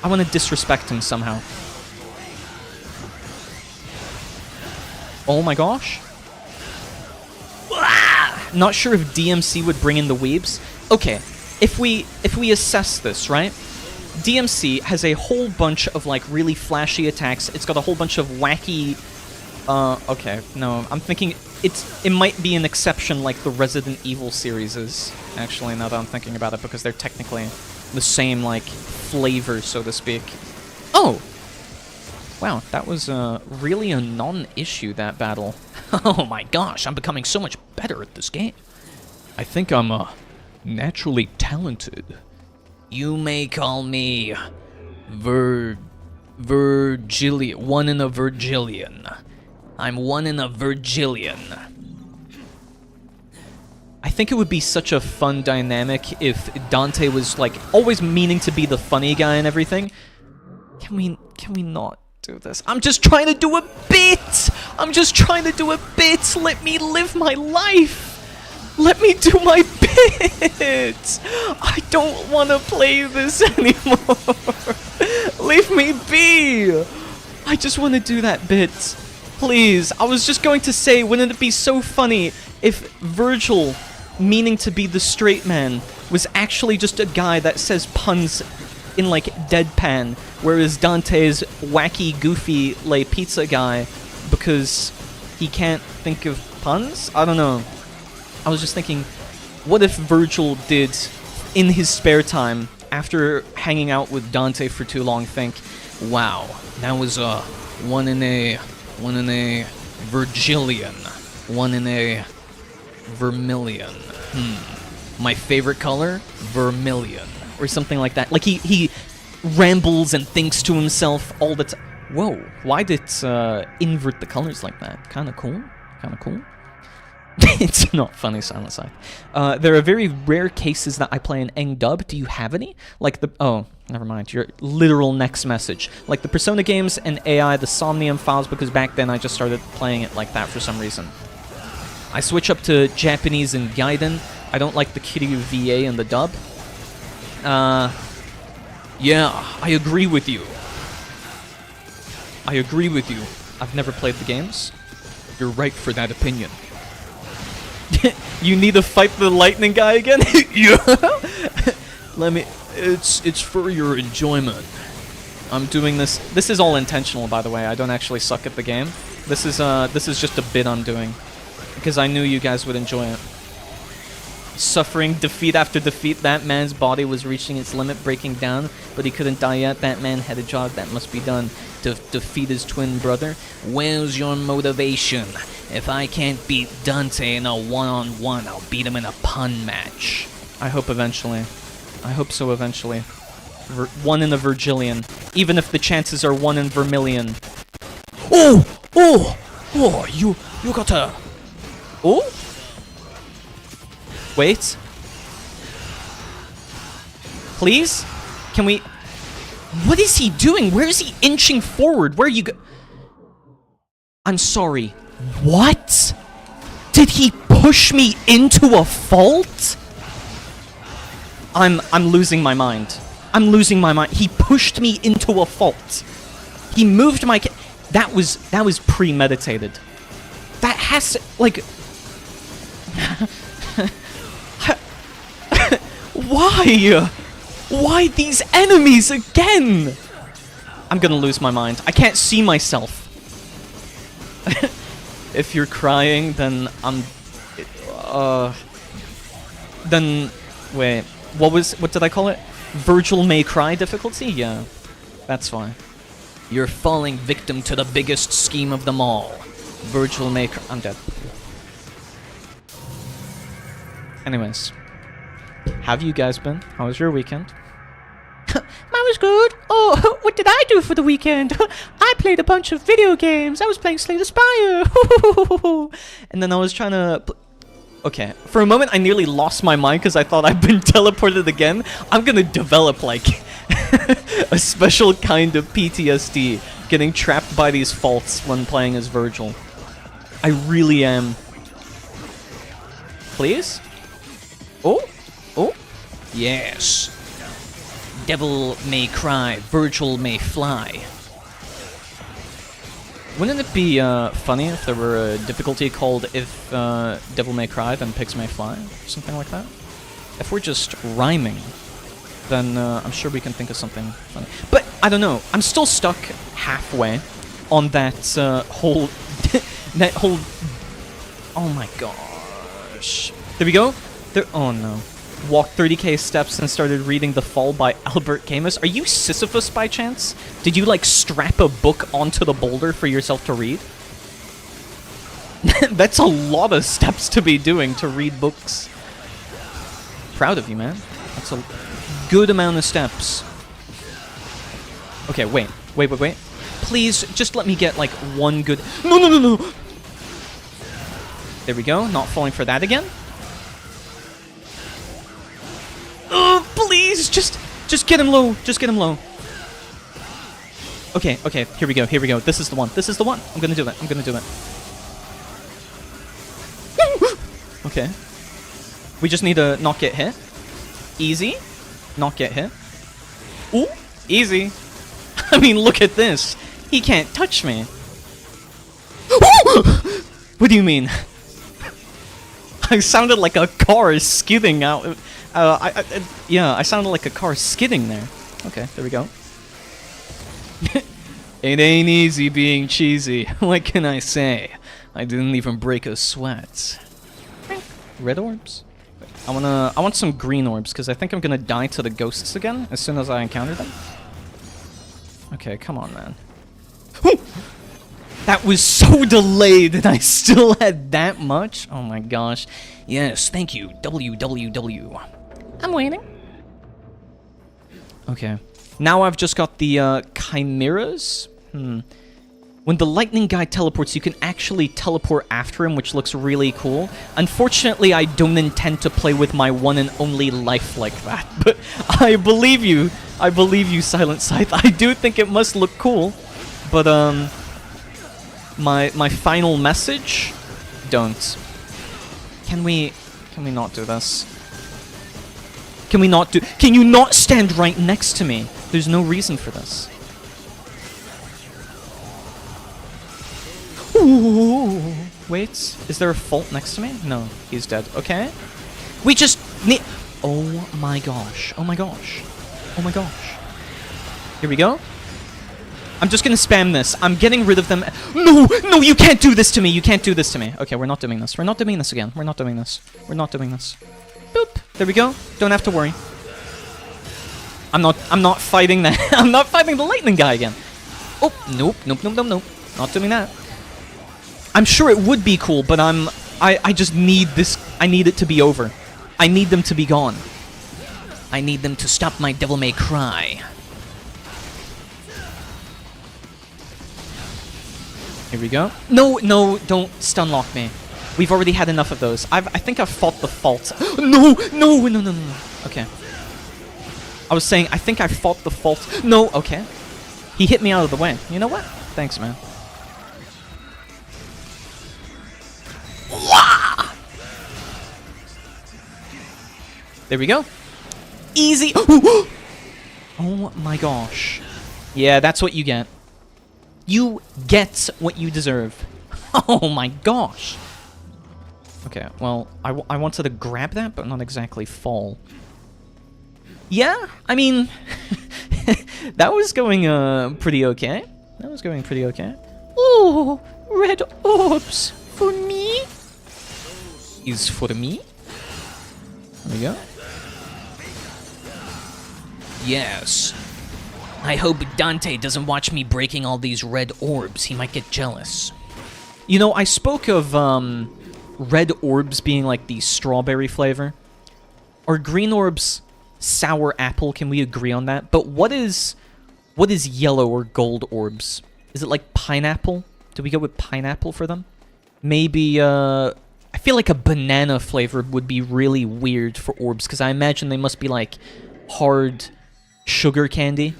want to disrespect him somehow. Oh my gosh. Not sure if DMC would bring in the weebs. Okay, if we assess this, right? DMC has a whole bunch of, like, really flashy attacks. It's got a whole bunch of wacky... okay, no, I'm thinking it might be an exception like the Resident Evil series is, actually, now that I'm thinking about it, because they're technically the same, like, flavor, so to speak. Oh! Wow, that was really a non-issue, that battle. Oh my gosh, I'm becoming so much better at this game. I think I'm naturally talented. You may call me Vergilian. One in a Vergilian. I'm one in a Vergilian. I think it would be such a fun dynamic if Dante was, like, always meaning to be the funny guy and everything. Can we not do this? I'm just trying to do a bit! I'm just trying to do a bit! Let me live my life! Let me do my bit! I don't want to play this anymore! Leave me be! I just want to do that bit. Please, I was just going to say, wouldn't it be so funny if Vergil, meaning to be the straight man, was actually just a guy that says puns in, like, deadpan, whereas Dante's wacky, goofy, like, pizza guy, because he can't think of puns? I don't know. I was just thinking, what if Vergil did, in his spare time, after hanging out with Dante for too long, think, Wow, that was one in a Vergilion, one in a Vermilion. My favorite color, Vermilion, or something like that. Like he rambles and thinks to himself all the time. Whoa, why did it invert the colors like that? Kind of cool. Kind of cool. It's not funny, Silent Side. There are very rare cases that I play in Eng dub. Do you have any? Like the... Oh, never mind. Your literal next message. Like the Persona games and AI, the Somnium files, because back then I just started playing it like that for some reason. I switch up to Japanese and Gaiden. I don't like the Kiryu VA in the dub. Yeah, I agree with you. I agree with you. I've never played the games. You're right for that opinion. You need to fight the lightning guy again? Yeah. Let me... It's for your enjoyment. I'm doing this... This is all intentional, by the way. I don't actually suck at the game. This is just a bit I'm doing. Because I knew you guys would enjoy it. Suffering defeat after defeat. That man's body was reaching its limit, breaking down, but he couldn't die yet. That man had a job that must be done to defeat his twin brother. Where's your motivation? If I can't beat Dante in a one-on-one, I'll beat him in a pun match. I hope eventually. I hope so eventually. One in a Vergilion. Even if the chances are 1 in Vermilion. Oh! Oh! Oh! You got a... Oh? Wait. Please? Can we... What is he doing? Where is he inching forward? Where are you go... I'm sorry. What? Did he push me into a fault? I'm losing my mind. I'm losing my mind. He pushed me into a fault. He moved my... That was premeditated. That has to... Like... Why? Why these enemies again? I'm gonna lose my mind. I can't see myself. If you're crying, then I'm... Then... Wait. What did I call it? Vergil May Cry difficulty? Yeah. That's fine. You're falling victim to the biggest scheme of them all. Vergil May Cry... I'm dead. Anyways. How have you guys been? How was your weekend? Mine was good. Oh, what did I do for the weekend? I played a bunch of video games. I was playing Slay the Spire. And then I was trying to... Okay, for a moment I nearly lost my mind because I thought I'd been teleported again. I'm gonna develop, like, a special kind of PTSD getting trapped by these faults when playing as Vergil. I really am. Please? Oh? Oh? Yes. Devil may cry, Vergil may fly. Wouldn't it be funny if there were a difficulty called If Devil May Cry, then Pigs May Fly? Something like that? If we're just rhyming, then I'm sure we can think of something funny. But, I don't know, I'm still stuck halfway on that whole... that whole... Oh my gosh. There we go. There... Oh no. Walked 30k steps and started reading The Fall by Albert Camus. Are you Sisyphus by chance? Did you, like, strap a book onto the boulder for yourself to read? That's a lot of steps to be doing to read books. Proud of you, man. That's a good amount of steps. Okay, wait. Please, just let me get, like, one good... No! There we go. Not falling for that again. Please, just get him low. Just get him low. Okay, here we go. This is the one. I'm gonna do it. Okay. We just need to not get hit. Easy. Not get hit. Ooh, easy. I mean, look at this. He can't touch me. What do you mean? I sounded like a car skidding out. Yeah, I sounded like a car skidding there. Okay, there we go. It ain't easy being cheesy. What can I say? I didn't even break a sweat. Red orbs? I want some green orbs, because I think I'm gonna die to the ghosts again as soon as I encounter them. Okay, come on, man. Whew! That was so delayed and I still had that much? Oh my gosh. Yes, thank you. WWW. I'm waiting. Okay. Now I've just got the chimeras. When the lightning guy teleports, you can actually teleport after him, which looks really cool. Unfortunately, I don't intend to play with my one and only life like that. But I believe you. I believe you, Silent Scythe. I do think it must look cool. But, my final message? Don't. Can we not do this? Can you not stand right next to me? There's no reason for this. Ooh. Wait, is there a fault next to me? No, he's dead. Okay. We just need... Oh my gosh. Oh my gosh. Oh my gosh. Here we go. I'm just gonna spam this. I'm getting rid of them. No! No, you can't do this to me! You can't do this to me. Okay, we're not doing this. We're not doing this again. We're not doing this. We're not doing this. Boop. There we go. Don't have to worry. I'm not fighting that. I'm not fighting the lightning guy again. Oh, nope. Nope, nope, nope, nope. Not doing that. I'm sure it would be cool, but I just need this. I need it to be over. I need them to be gone. I need them to stop my Devil May Cry. Here we go. No, no, don't stun lock me. We've already had enough of those. I think I've fought the fault. No, no, no, no, no, no. Okay. I was saying, I think I fought the fault. No, okay. He hit me out of the way. You know what? Thanks, man. Wah! There we go. Easy. Oh my gosh. Yeah, that's what you get. You get what you deserve. Oh my gosh. Okay, well, I wanted to grab that, but not exactly fall. Yeah, I mean, that was going pretty okay. That was going pretty okay. Ooh, red orbs for me? Is for me. There we go. Yes. I hope Dante doesn't watch me breaking all these red orbs. He might get jealous. You know, I spoke of red orbs being like the strawberry flavor. Are green orbs sour apple? Can we agree on that? But what is yellow or gold orbs? Is it like pineapple? Do we go with pineapple for them? Maybe, I feel like a banana flavor would be really weird for orbs, because I imagine they must be like hard sugar candy.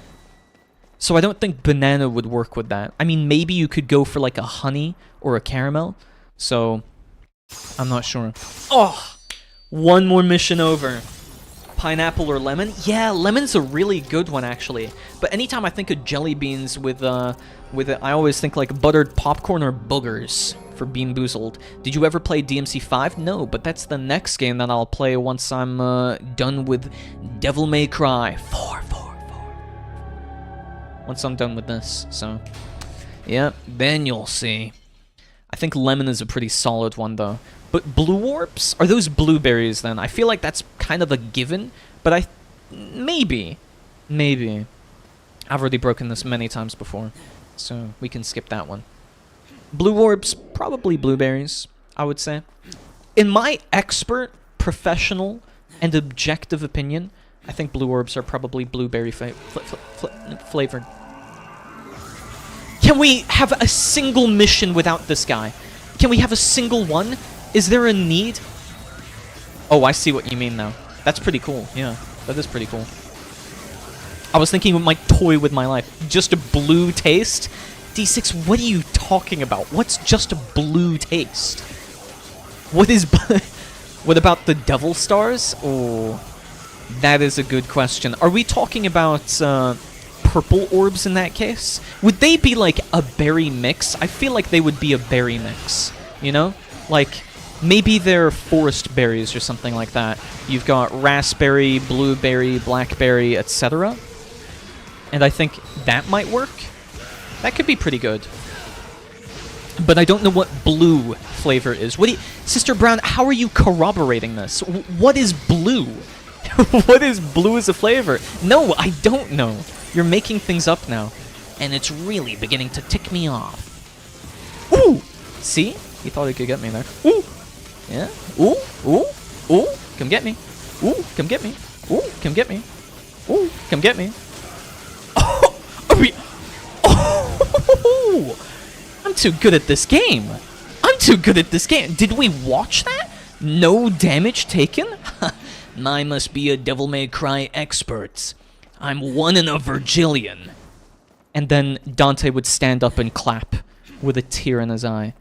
So I don't think banana would work with that. I mean, maybe you could go for like a honey or a caramel. So, I'm not sure. Oh! One more mission over. Pineapple or lemon? Yeah, lemon's a really good one, actually. But anytime I think of jelly beans with it, I always think like buttered popcorn or boogers for Bean Boozled. Did you ever play DMC5? No, but that's the next game that I'll play once I'm done with Devil May Cry 4. Once I'm done with this, so... yeah, then you'll see. I think lemon is a pretty solid one, though. But blue orbs? Are those blueberries, then? I feel like that's kind of a given, but maybe. Maybe. I've already broken this many times before, so we can skip that one. Blue orbs, probably blueberries, I would say. In my expert, professional, and objective opinion, I think blue orbs are probably blueberry flavored. Can we have a single mission without this guy? Can we have a single one? Is there a need? Oh, I see what you mean now. That's pretty cool. Yeah, that is pretty cool. I was thinking it might toy with my life. Just a blue taste? D6, what are you talking about? What's just a blue taste? What is... what about the devil stars? Oh, that is a good question. Are we talking about purple orbs in that case? Would they be like a berry mix? I feel like they would be a berry mix, you know? Like, maybe they're forest berries or something like that. You've got raspberry, blueberry, blackberry, etc. And I think that might work. That could be pretty good. But I don't know what blue flavor is. What do you... Sister Brown, how are you corroborating this? What is blue? What is blue as a flavor? No, I don't know. You're making things up now. and it's really beginning to tick me off. Ooh! See? He thought he could get me there. Ooh! Yeah? Ooh! Ooh! Ooh! Come get me. Ooh! Come get me. Ooh! Come get me. Ooh! Come get me. Oh! Oh! I'm too good at this game. I'm too good at this game. Did we watch that? No damage taken? I must be a Devil May Cry expert. I'm one in a Vergilion. And then Dante would stand up and clap with a tear in his eye.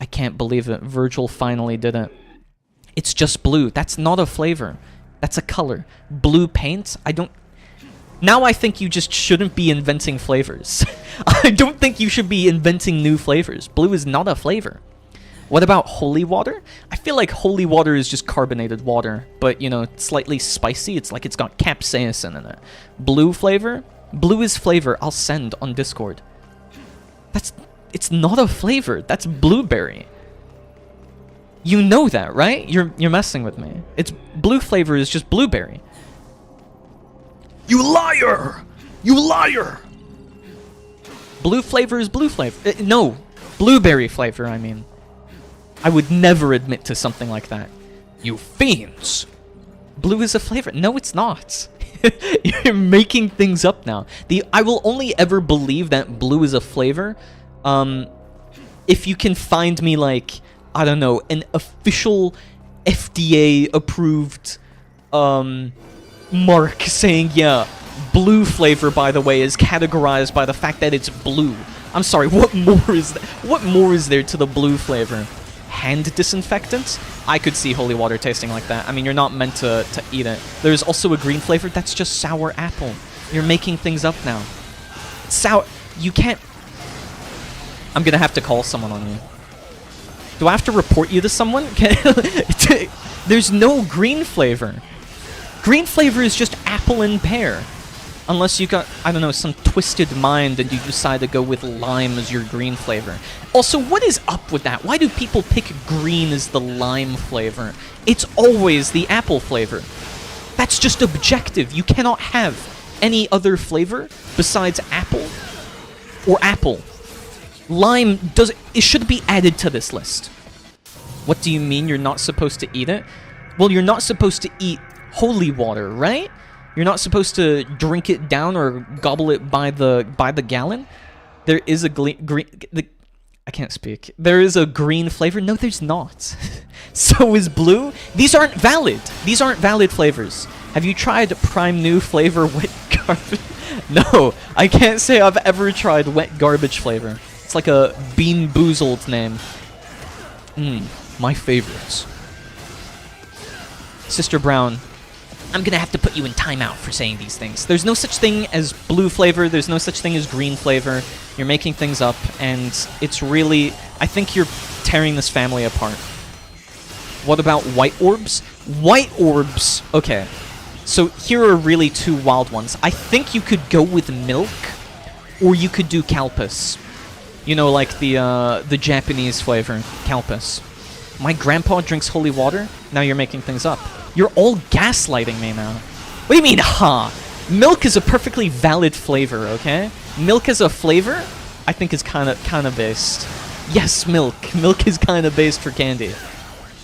I can't believe it. Vergil finally did it. It's just blue. That's not a flavor. That's a color. Blue paint? I don't... Now I think you just shouldn't be inventing flavors. I don't think you should be inventing new flavors. Blue is not a flavor. What about holy water? I feel like holy water is just carbonated water, but, you know, slightly spicy. It's like it's got capsaicin in it. Blue flavor? Blue is flavor. I'll send on Discord. It's not a flavor. That's blueberry. You know that, right? You're messing with me. It's blue flavor is just blueberry. You liar! You liar! Blue flavor is blue flavor. No, blueberry flavor, I mean. I would never admit to something like that. You fiends! Blue is a flavor. No, it's not. You're making things up now. I will only ever believe that blue is a flavor if you can find me, like, I don't know, an official FDA-approved mark saying, yeah, blue flavor, by the way, is categorized by the fact that it's blue. I'm sorry, what more is there to the blue flavor? Hand disinfectant? I could see holy water tasting like that. I mean, you're not meant to eat it. There's also a green flavor. That's just sour apple. You're making things up now. Sour... You can't... I'm gonna have to call someone on you. Do I have to report you to someone? There's no green flavor. Green flavor is just apple and pear. Unless you got, I don't know, some twisted mind and you decide to go with lime as your green flavor. Also, what is up with that? Why do people pick green as the lime flavor? It's always the apple flavor. That's just objective. You cannot have any other flavor besides apple or apple. Lime it should be added to this list. What do you mean you're not supposed to eat it? Well, you're not supposed to eat holy water, right? You're not supposed to drink it down or gobble it by the gallon. There is a I can't speak. There is a green flavor. No, there's not. So is blue. These aren't valid. These aren't valid flavors. Have you tried Prime New flavor wet garbage? No, I can't say I've ever tried wet garbage flavor. It's like a Bean Boozled name. My favorites. Sister Brown, I'm gonna have to put you in timeout for saying these things. There's no such thing as blue flavor. There's no such thing as green flavor. You're making things up, and it's really... I think you're tearing this family apart. What about white orbs? White orbs... Okay. So here are really two wild ones. I think you could go with milk, or you could do Calpis. You know, like the Japanese flavor, Calpis. My grandpa drinks holy water? Now you're making things up. You're all gaslighting me now. What do you mean, ha? Milk is a perfectly valid flavor, okay? Milk as a flavor, I think is kind of based. Yes, milk. Milk is kind of based for candy.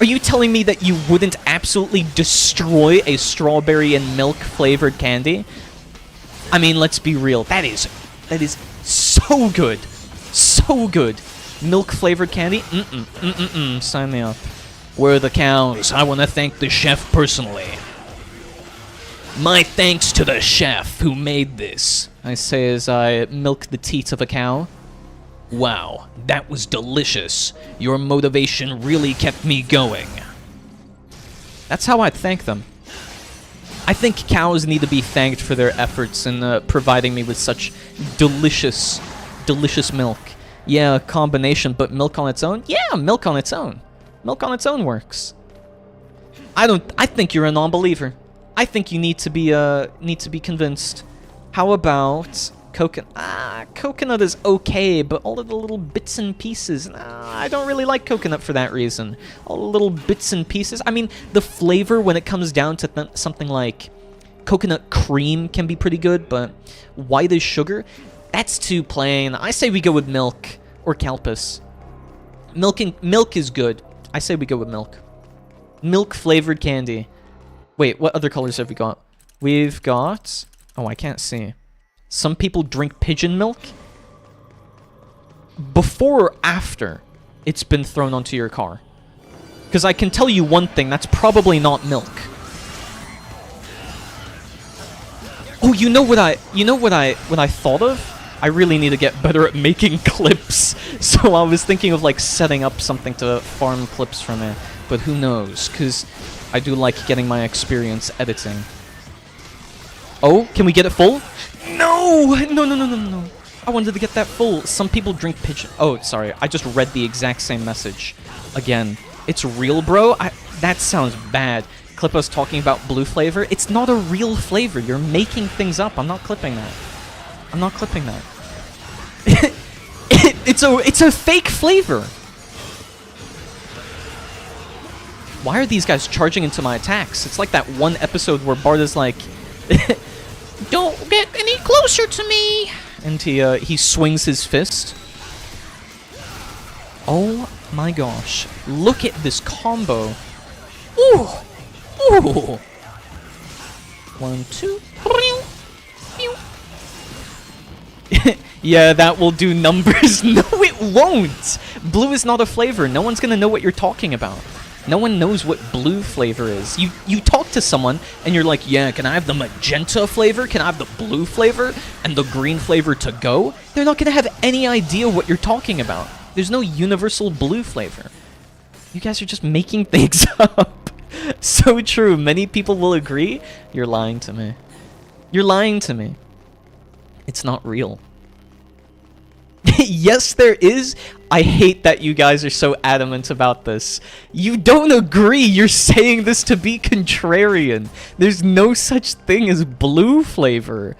Are you telling me that you wouldn't absolutely destroy a strawberry and milk flavored candy? I mean, let's be real. That is so good. So good. Milk flavored candy? Sign me up. Where are the cows? I want to thank the chef personally. My thanks to the chef who made this. I say as I milk the teat of a cow. Wow, that was delicious. Your motivation really kept me going. That's how I thank them. I think cows need to be thanked for their efforts in providing me with such delicious milk. Yeah, a combination, but milk on its own? Yeah, milk on its own. Milk on its own works. I think you're a non-believer. I think you need to be convinced. How about coconut? Coconut is okay, but all of the little bits and pieces, I don't really like coconut for that reason. All the little bits and pieces. I mean, the flavor when it comes down to something like coconut cream can be pretty good, but white as sugar. That's too plain. I say we go with milk or Kelpis. Milk is good. I say we go with milk. Milk flavored candy. Wait, what other colors have we got? We've got... Oh, I can't see. Some people drink pigeon milk. Before or after it's been thrown onto your car? Because I can tell you one thing, that's probably not milk. Oh, you know what I thought of? I really need to get better at making clips. So I was thinking of like setting up something to farm clips from it, but who knows? Because I do like getting my experience editing. Oh, can we get it full? No! No. I wanted to get that full. Some people drink pigeon... Oh, sorry. I just read the exact same message. Again. It's real, bro? That sounds bad. Clip us talking about blue flavor. It's not a real flavor. You're making things up. I'm not clipping that. I'm not clipping that. It's a fake flavor. Why are these guys charging into my attacks? It's like that one episode where Bart is like... Don't get any closer to me! And he swings his fist. Oh my gosh. Look at this combo. Ooh! Ooh! 1, 2... Yeah, that will do numbers. No, it won't! Blue is not a flavor. No one's gonna know what you're talking about. No one knows what blue flavor is. You talk to someone, and you're like, yeah, can I have the magenta flavor? Can I have the blue flavor? And the green flavor to go? They're not gonna have any idea what you're talking about. There's no universal blue flavor. You guys are just making things up. So true. Many people will agree. You're lying to me. You're lying to me. It's not real. Yes, there is. I hate that you guys are so adamant about this. You don't agree. You're saying this to be contrarian. There's no such thing as blue flavor.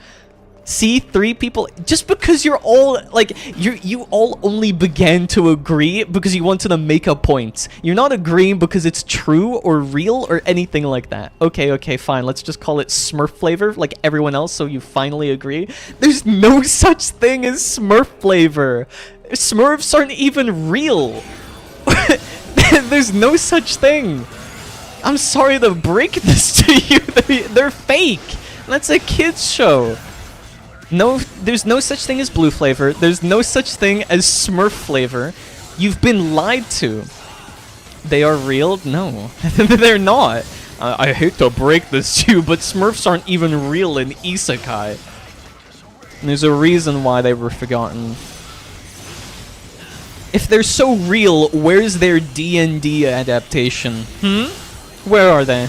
See, 3 people, just because you're all, like, you all only began to agree because you wanted to make a point. You're not agreeing because it's true or real or anything like that. Okay, fine, let's just call it Smurf flavor like everyone else so you finally agree. There's no such thing as Smurf flavor. Smurfs aren't even real. There's no such thing. I'm sorry to break this to you. They're fake. That's a kid's show. No, there's no such thing as blue flavor. There's no such thing as Smurf flavor. You've been lied to. They are real? No, they're not. I hate to break this to you, but Smurfs aren't even real in Isekai. And there's a reason why they were forgotten. If they're so real, where's their D&D adaptation? Where are they?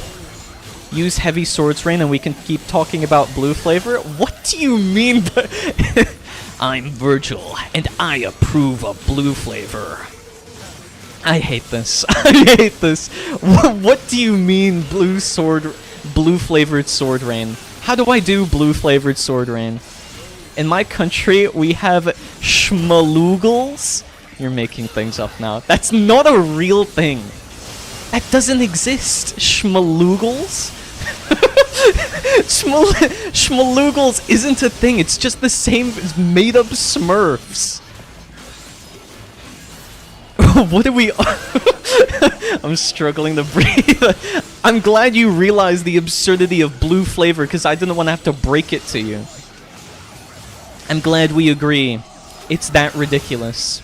Use heavy swords rain and we can keep talking about blue flavor? What do you mean by... I'm Vergil, and I approve of blue flavor. I hate this. I hate this. What do you mean blue flavored sword rain? How do I do blue flavored sword rain? In my country, we have schmalugels. You're making things up now. That's not a real thing. That doesn't exist. Schmalugels? Schmalugels isn't a thing. It's just the same as made-up Smurfs. What do we... I'm struggling to breathe. I'm glad you realized the absurdity of blue flavor because I didn't want to have to break it to you. I'm glad we agree. It's that ridiculous.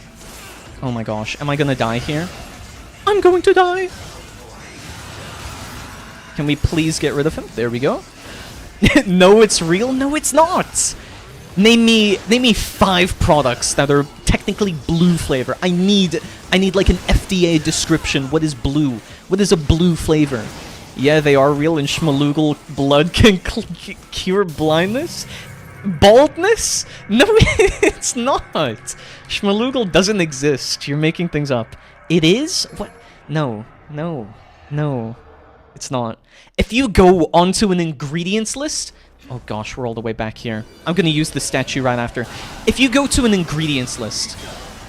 Oh my gosh. Am I gonna die here? I'm going to die. Can we please get rid of him? There we go. No, it's real? No, it's not. Name me 5 products that are technically blue flavor. I need like an FDA description. What is blue? What is a blue flavor? Yeah, they are real and schmalugel blood can cure blindness? Baldness? No, it's not. Schmalugel doesn't exist. You're making things up. It is? What? No. It's not. If you go onto an ingredients list... Oh gosh, we're all the way back here. I'm gonna use the statue right after. If you go to an ingredients list,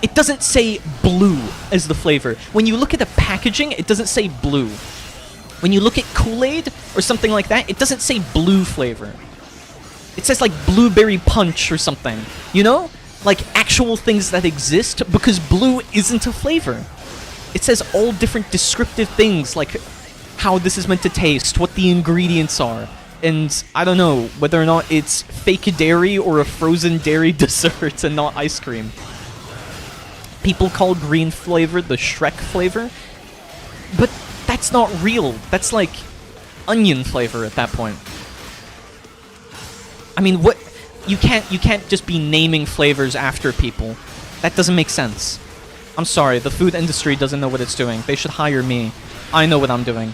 it doesn't say blue as the flavor. When you look at the packaging, it doesn't say blue. When you look at Kool-Aid or something like that, it doesn't say blue flavor. It says like blueberry punch or something, you know? Like actual things that exist, because blue isn't a flavor. It says all different descriptive things, like how this is meant to taste, what the ingredients are, and I don't know whether or not it's fake dairy or a frozen dairy dessert and not ice cream. People call green flavor the Shrek flavor, but that's not real. That's like onion flavor at that point. I mean, what? You can't just be naming flavors after people. That doesn't make sense. I'm sorry, the food industry doesn't know what it's doing. They should hire me. I know what I'm doing.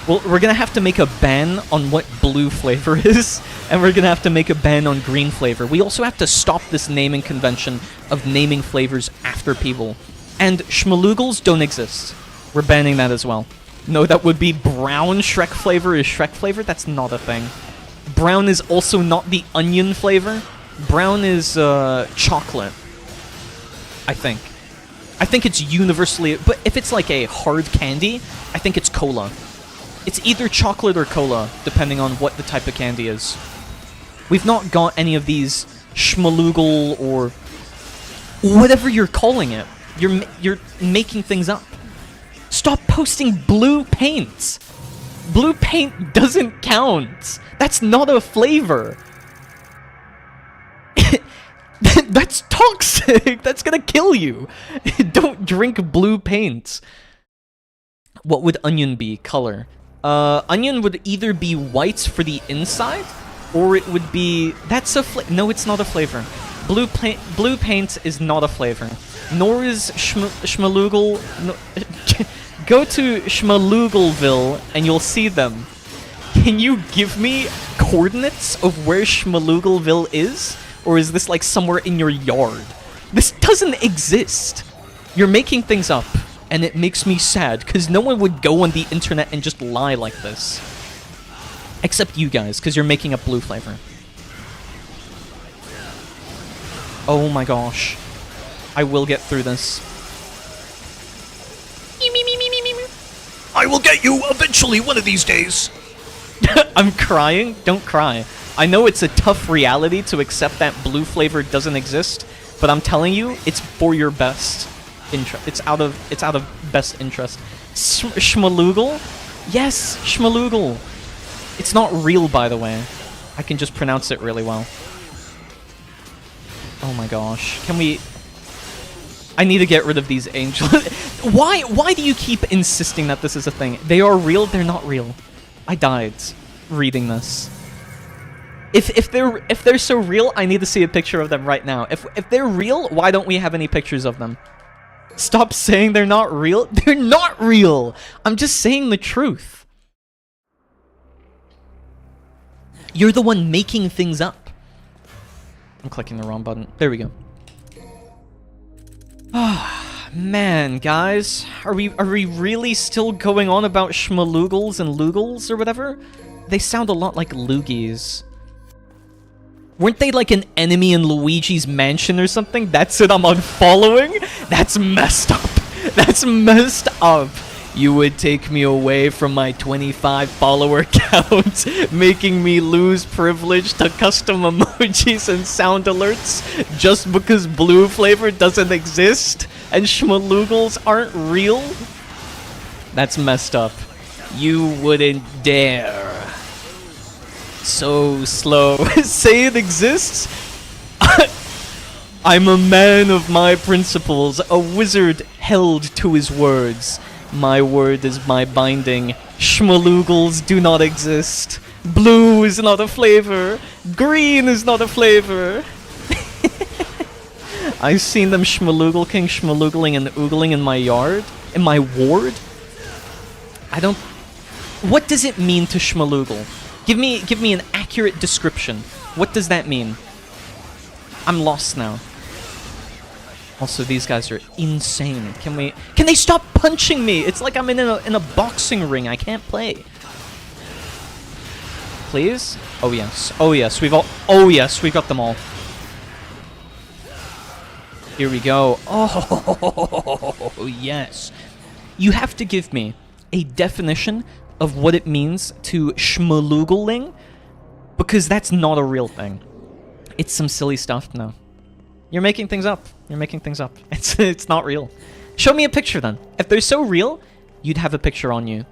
Well, we're gonna have to make a ban on what blue flavor is, and we're gonna have to make a ban on green flavor. We also have to stop this naming convention of naming flavors after people. And schmalugels don't exist. We're banning that as well. No, that would be brown Shrek flavor is Shrek flavor? That's not a thing. Brown is also not the onion flavor. Brown is chocolate, I think. I think it's universally... But if it's like a hard candy, I think it's cola. It's either chocolate or cola, depending on what the type of candy is. We've not got any of these schmalugel or whatever you're calling it. You're making things up. Stop posting blue paint. Blue paint doesn't count. That's not a flavor. That's toxic. That's gonna kill you. Don't drink blue paint. What would onion be? Color. Onion would either be white for the inside, or it would be... That's a no, it's not a flavor. Blue paint is not a flavor. Nor is schmalugel... No, go to Schmalugelville and you'll see them. Can you give me coordinates of where Schmalugelville is? Or is this like somewhere in your yard? This doesn't exist. You're making things up, and it makes me sad, because no one would go on the internet and just lie like this. Except you guys, because you're making up blue flavor. Oh my gosh. I will get through this. I will get you eventually one of these days. I'm crying? Don't cry. I know it's a tough reality to accept that blue flavor doesn't exist, but I'm telling you, it's for your best interest. It's out of best interest. Schmalugel? Yes, schmalugel. It's not real, by the way. I can just pronounce it really well. Oh my gosh. Can we... I need to get rid of these angels. Why do you keep insisting that this is a thing? They are real, they're not real. I died reading this. If they're so real, I need to see a picture of them right now. If they're real, why don't we have any pictures of them? Stop saying they're not real. They're not real. I'm just saying the truth. You're the one making things up. I'm clicking the wrong button. There we go. Ah, man, guys, are we really still going on about schmalugels and lugels or whatever? They sound a lot like loogies. Weren't they like an enemy in Luigi's Mansion or something? That's it, I'm unfollowing? That's messed up. That's messed up. You would take me away from my 25 follower count, making me lose privilege to custom emojis and sound alerts just because blue flavor doesn't exist and schmalugels aren't real? That's messed up. You wouldn't dare. So slow. Say it exists? I'm a man of my principles, a wizard held to his words. My word is my binding. Schmalugels do not exist. Blue is not a flavor. Green is not a flavor. I've seen them schmalugeling and oogling in my yard, in my ward. I don't... What does it mean to schmalugel? Give me an accurate description. What does that mean? I'm lost now. Also, these guys are insane. Can they stop punching me? It's like I'm in a boxing ring. I can't play. Please? Oh yes. Oh yes. Oh yes. We got them all. Here we go. Oh yes. You have to give me a definition of what it means to schmalugeling Because that's not a real thing. It's some silly stuff. No. You're making things up. You're making things up. It's not real. Show me a picture then. If they're so real, you'd have a picture on you.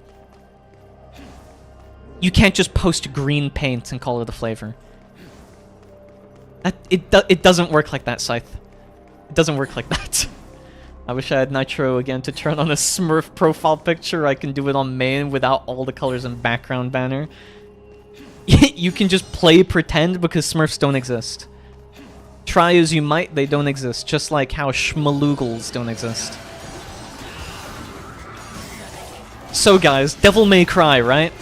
You can't just post green paint and call it a flavor. It doesn't work like that, Scythe. It doesn't work like that. I wish I had Nitro again to turn on a Smurf profile picture. I can do it on main without all the colors and background banner. You can just play pretend because Smurfs don't exist. Try as you might, they don't exist. Just like how Schmaloogles don't exist. So guys, Devil May Cry, right?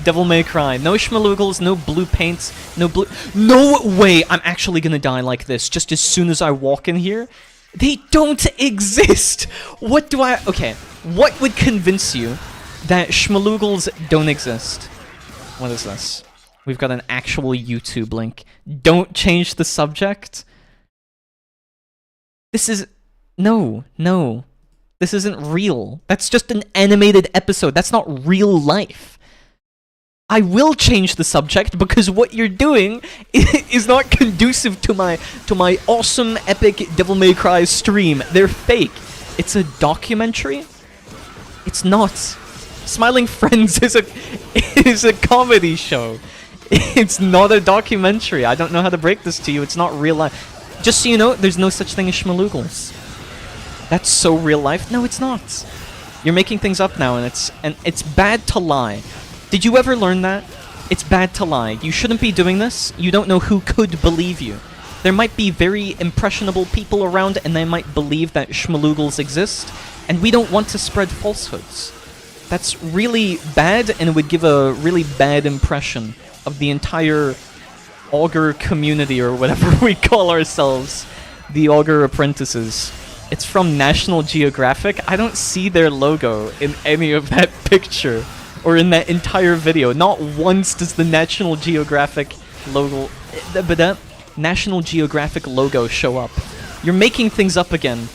Devil May Cry. No Schmaloogles, no blue paints, no blue... No way I'm actually gonna die like this just as soon as I walk in here. They don't exist! What do I... Okay, what would convince you that Schmaloogles don't exist? What is this? We've got an actual YouTube link. Don't change the subject. This is... No. This isn't real. That's just an animated episode. That's not real life. I will change the subject because what you're doing is not conducive to my awesome epic Devil May Cry stream. They're fake. It's a documentary. It's not. Smiling Friends is a comedy show. It's not a documentary. I don't know how to break this to you. It's not real life. Just so you know, there's no such thing as Schmaloogles. That's so real life. No, it's not. You're making things up now, and it's bad to lie. Did you ever learn that? It's bad to lie. You shouldn't be doing this. You don't know who could believe you. There might be very impressionable people around, and they might believe that Schmaloogles exist, and we don't want to spread falsehoods. That's really bad, and it would give a really bad impression of the entire Auger community, or whatever we call ourselves. The Auger apprentices. It's from National Geographic. I don't see their logo in any of that picture. Or in that entire video. Not once does the National Geographic logo... National Geographic logo show up. You're making things up again.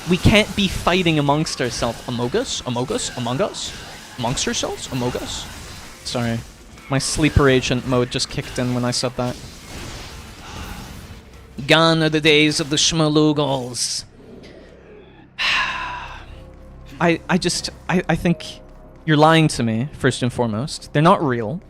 We can't be fighting amongst ourselves. Among us? Amongst ourselves? Among us? Sorry. My sleeper agent mode just kicked in when I said that. Gone are the days of the Schmaloogles. I think... You're lying to me, first and foremost. They're not real.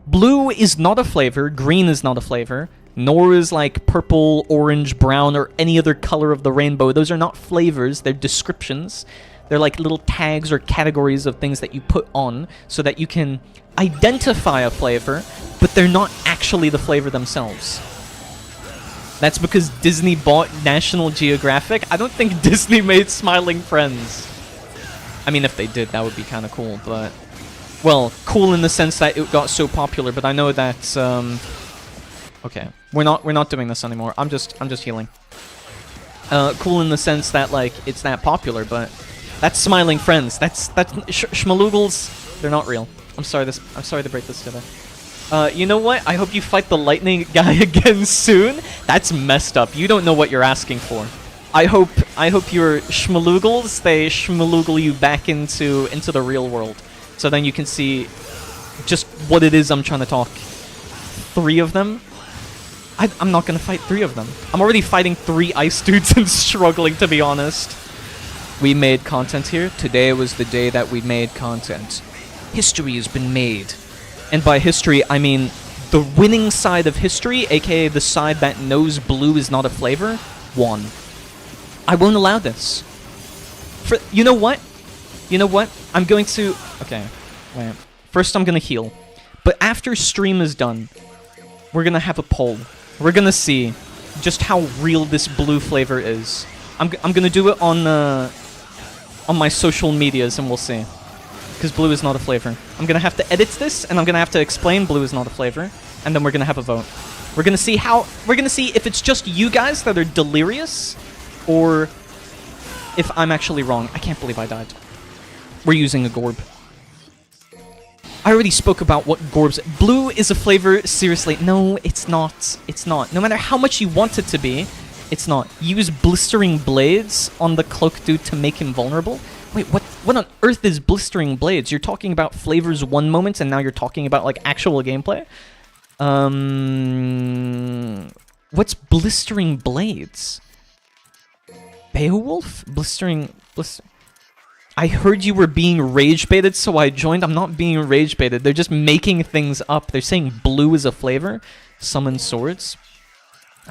Blue is not a flavor, green is not a flavor, nor is like purple, orange, brown, or any other color of the rainbow. Those are not flavors, they're descriptions. They're like little tags or categories of things that you put on so that you can identify a flavor, but they're not actually the flavor themselves. That's because Disney bought National Geographic. I don't think Disney made Smiling Friends. I mean, if they did, that would be kind of cool, but... Well, cool in the sense that it got so popular, but I know that, okay. We're not doing this anymore. I'm just healing. Cool in the sense that, like, it's that popular, but... That's Smiling Friends. That's Schmaloogles, they're not real. I'm sorry to break this today. You know what? I hope you fight the lightning guy again soon. That's messed up. You don't know what you're asking for. I hope your Schmaloogles, they Schmaloogle you back into the real world. So then you can see just what it is I'm trying to talk. 3 of them? I'm not gonna fight 3 of them. I'm already fighting 3 ice dudes and struggling, to be honest. We made content here. Today was the day that we made content. History has been made. And by history, I mean the winning side of history, aka the side that knows blue is not a flavor, won. I won't allow this. You know what? You know what? I'm going to... Okay, wait. First I'm going to heal. But after stream is done, we're going to have a poll. We're going to see just how real this blue flavor is. I'm going to do it on my social medias, and we'll see. Because blue is not a flavor. I'm going to have to edit this, and I'm going to have to explain blue is not a flavor. And then we're going to have a vote. We're going to see if it's just you guys that are delirious, or if I'm actually wrong. I can't believe I died. We're using a Gorb. I already spoke about what Gorbs... Blue is a flavor, seriously. No, it's not. It's not. No matter how much you want it to be, it's not. Use blistering blades on the cloak dude to make him vulnerable? Wait, what on earth is blistering blades? You're talking about flavors one moment, and now you're talking about, like, actual gameplay? What's blistering blades? Beowulf? Blister. I heard you were being rage baited, so I joined. I'm not being rage baited. They're just making things up. They're saying blue is a flavor. Summon swords.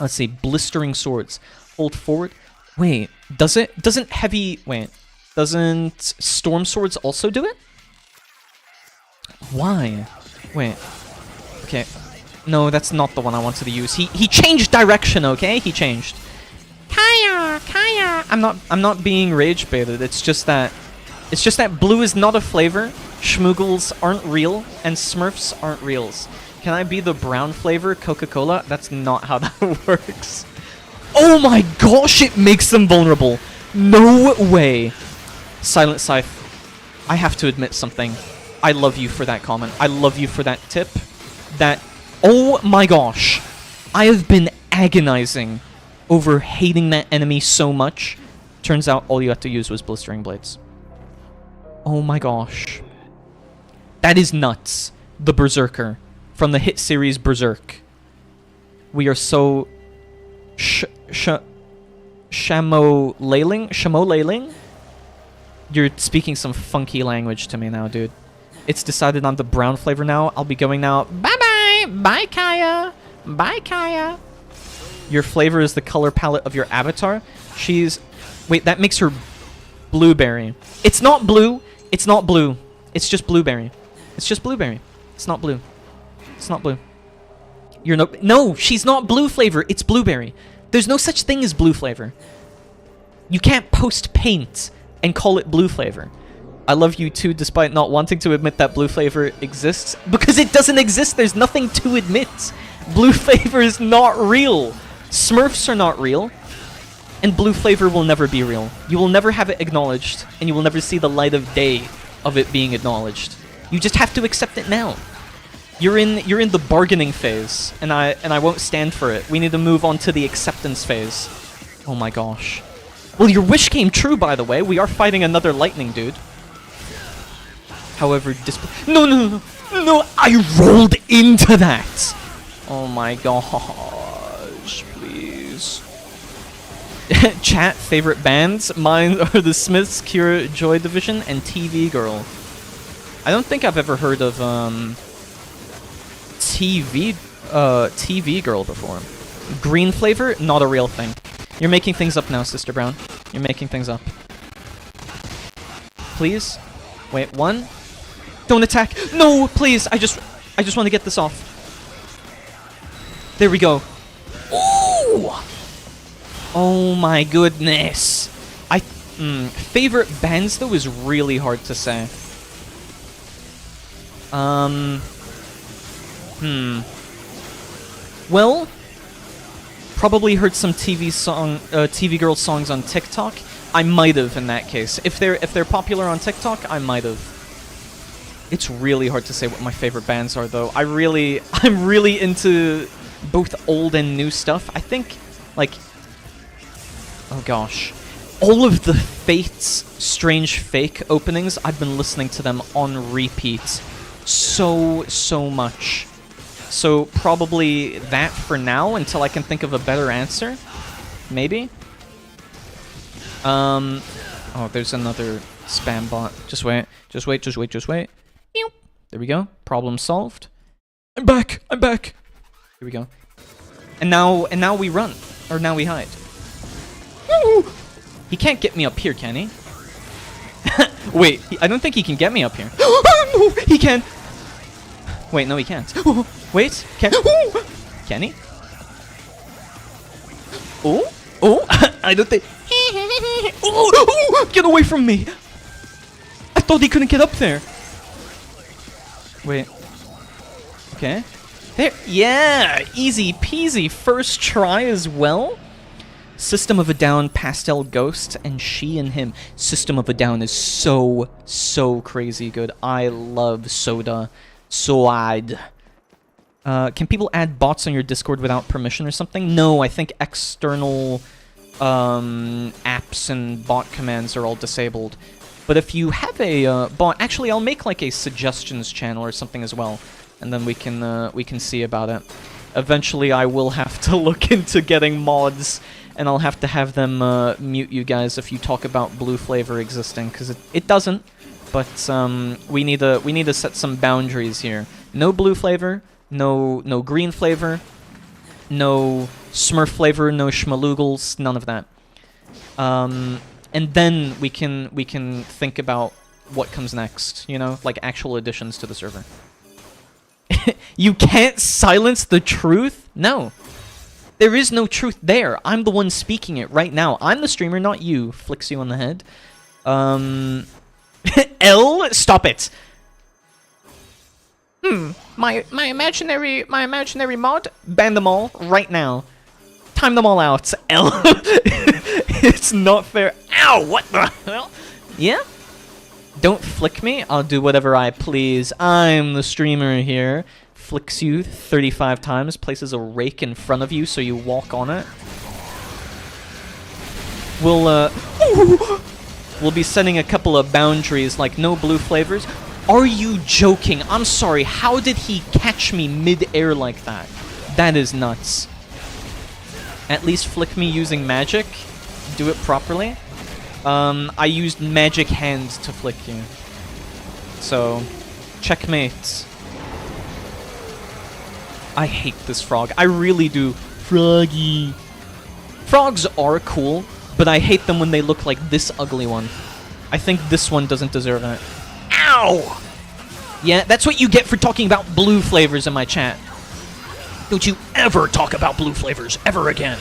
Let's see. Blistering swords. Hold forward. Wait. Doesn't storm swords also do it? Why? Wait. Okay. No, that's not the one I wanted to use. He changed direction, okay? He changed. Kaya. I'm not being rage baited. It's just that blue is not a flavor, schmoogles aren't real, and Smurfs aren't reals. Can I be the brown flavor Coca-Cola? That's not how that works. Oh my gosh, it makes them vulnerable. No way. Silent Scythe, I have to admit something. I love you for that comment. I love you for that tip. Oh my gosh. I have been agonizing over hating that enemy so much. Turns out all you had to use was Blistering Blades. Oh my gosh. That is nuts. The Berserker. From the hit series Berserk. We are so... Shamo-layling? You're speaking some funky language to me now, dude. It's decided on the brown flavor now. I'll be going now. Bye-bye! Bye, Kaya! Bye, Kaya! Your flavor is the color palette of your avatar. Wait, that makes her blueberry. It's not blue. It's not blue. It's just blueberry. It's just blueberry. It's not blue. It's not blue. No, she's not blue flavor. It's blueberry. There's no such thing as blue flavor. You can't post paint and call it blue flavor. I love you too, despite not wanting to admit that blue flavor exists. Because it doesn't exist. There's nothing to admit. Blue flavor is not real. Smurfs are not real. And blue flavor will never be real. You will never have it acknowledged, and you will never see the light of day of it being acknowledged. You just have to accept it now. You're in the bargaining phase, and I won't stand for it. We need to move on to the acceptance phase. Oh my gosh. Well, your wish came true, by the way. We are fighting another lightning dude. However, No, I rolled into that. Oh my gosh, please. Chat, favorite bands? Mine are the Smiths, Cure, Joy Division, and TV Girl. I don't think I've ever heard of, TV Girl before. Green flavor? Not a real thing. You're making things up now, Sister Brown. You're making things up. Please? Wait, one? Don't attack! No, please! I just want to get this off. There we go. Ooh! Oh my goodness. Favorite bands, though, is really hard to say. Well, probably heard some TV girl songs on TikTok. I might have in that case. If they're popular on TikTok, I might have. It's really hard to say what my favorite bands are, though. I'm really into both old and new stuff. I think, like, oh gosh, all of the Fate's Strange Fake openings, I've been listening to them on repeat so much. So probably that for now until I can think of a better answer. Maybe. Oh, there's another spam bot. Just wait. There we go. Problem solved. I'm back. Here we go. And now we run. Or now we hide. Woo! He can't get me up here, can he? Wait, I don't think he can get me up here. No, he can. Wait, no, he can't. Wait, can he? Oh, I don't think. Oh, get away from me! I thought he couldn't get up there. Wait. Okay. There. Yeah, easy peasy. First try as well. System of a Down, Pastel Ghost, and She and Him. System of a Down is so crazy good. I love Soda. Soad. Can people add bots on your Discord without permission or something? No, I think external apps and bot commands are all disabled. But if you have a bot... Actually, I'll make like a suggestions channel or something as well. and then we can see about it. Eventually, I will have to look into getting mods, and I'll have to have them mute you guys if you talk about blue flavor existing, because it doesn't. But we need to set some boundaries here. No blue flavor, no green flavor, no Smurf flavor, no schmaloogles, none of that. And then we can think about what comes next, you know, like actual additions to the server. You can't silence the truth? No. There is no truth there. I'm the one speaking it right now. I'm the streamer, not you. Flicks you on the head. L? Stop it. My imaginary mod? Ban them all right now. Time them all out. L. It's not fair. Ow, what the hell? Yeah? Don't flick me. I'll do whatever I please. I'm the streamer here. Flicks you 35 times, places a rake in front of you so you walk on it. We'll be setting a couple of boundaries, like no blue flavors. Are you joking? I'm sorry, how did he catch me mid-air like that? That is nuts. At least flick me using magic. Do it properly. I used magic hand to flick you. So, checkmate. I hate this frog. I really do. Froggy. Frogs are cool, but I hate them when they look like this ugly one. I think this one doesn't deserve it. Ow! Yeah, that's what you get for talking about blue flavors in my chat. Don't you ever talk about blue flavors ever again.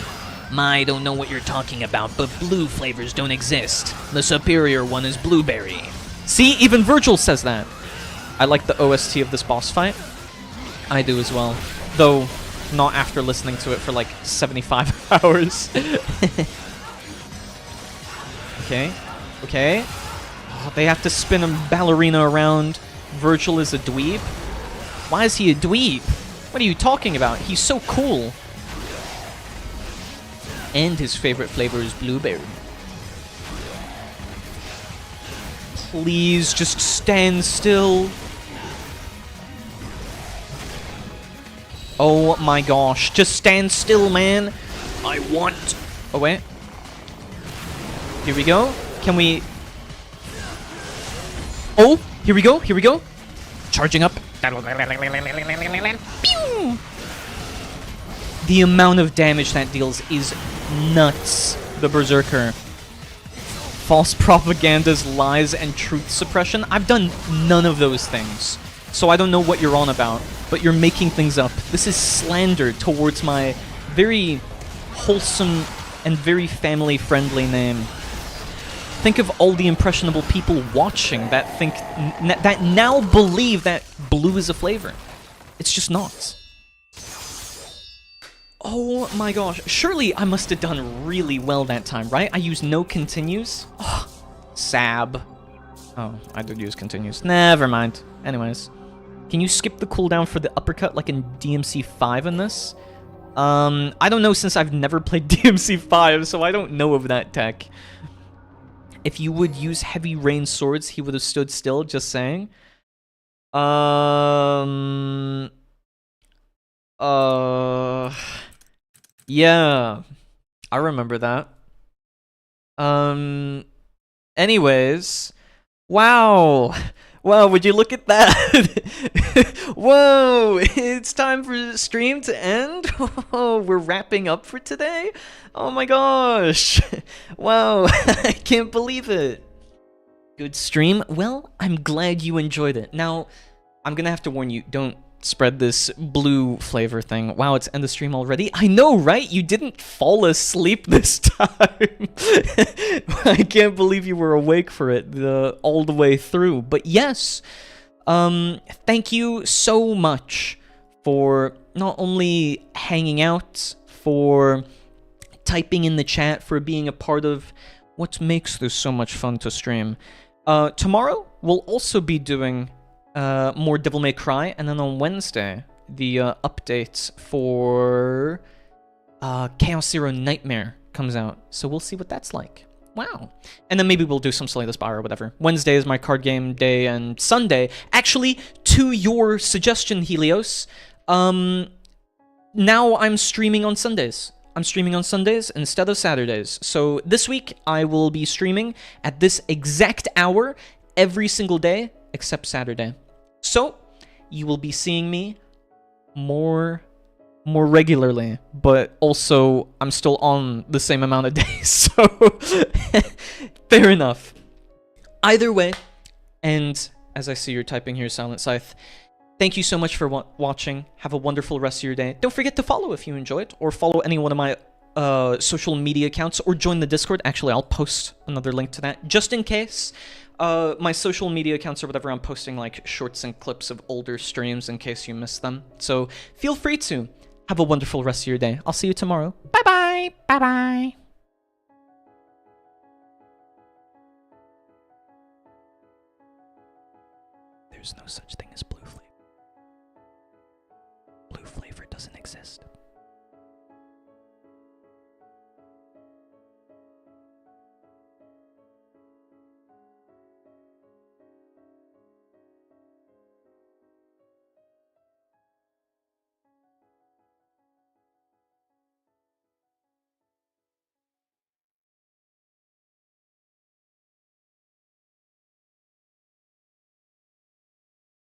I don't know what you're talking about, but blue flavors don't exist. The superior one is blueberry. See, even Vergil says that. I like the OST of this boss fight. I do as well. Though, not after listening to it for like 75 hours. Okay. Okay. Oh, they have to spin a ballerina around. Vergil is a dweeb? Why is he a dweeb? What are you talking about? He's so cool. And his favorite flavor is blueberry. Please just stand still. Oh my gosh, just stand still, man. I want... Oh, wait. Here we go. Can we... Oh, here we go, here we go. Charging up. Pew! The amount of damage that deals is nuts. The Berserker. False propagandas, lies, and truth suppression. I've done none of those things. So I don't know what you're on about. But you're making things up. This is slander towards my very wholesome and very family-friendly name. Think of all the impressionable people watching that think that now believe that blue is a flavor. It's just not. Oh my gosh. Surely I must have done really well that time, right? I used no continues. Oh, Sab. Oh, I did use continues. Never mind. Anyways. Can you skip the cooldown for the uppercut like in DMC5 in this? I don't know since I've never played DMC5, so I don't know of that tech. If you would use heavy rain swords, he would have stood still, just saying. Yeah. I remember that. Anyways. Wow. Wow, would you look at that? Whoa, it's time for the stream to end? Oh, we're wrapping up for today? Oh my gosh. Wow, I can't believe it. Good stream? Well, I'm glad you enjoyed it. Now, I'm gonna have to warn you, don't spread this blue flavor thing. Wow, it's end the stream already? I know, right? You didn't fall asleep this time. I can't believe you were awake for it all the way through. But yes, thank you so much for not only hanging out, for typing in the chat, for being a part of what makes this so much fun to stream. Tomorrow, we'll also be doing more Devil May Cry, and then on Wednesday, the update for Chaos Zero Nightmare comes out. So we'll see what that's like. Wow. And then maybe we'll do some Slay the Spire or whatever. Wednesday is my card game day, and Sunday, actually, to your suggestion, Helios, now I'm streaming on Sundays. I'm streaming on Sundays instead of Saturdays. So this week, I will be streaming at this exact hour every single day except Saturday. So you will be seeing me more regularly, but also I'm still on the same amount of days, so fair enough. Either way, and as I see you're typing here, Silent Scythe, thank you so much for watching. Have a wonderful rest of your day. Don't forget to follow if you enjoyed, or follow any one of my social media accounts, or join the Discord. Actually, I'll post another link to that, just in case. My social media accounts or whatever, I'm posting like shorts and clips of older streams in case you missed them. So feel free to. Have a wonderful rest of your day. I'll see you tomorrow. Bye-bye. Bye-bye. There's no such thing as blue flavor. Blue flavor doesn't exist.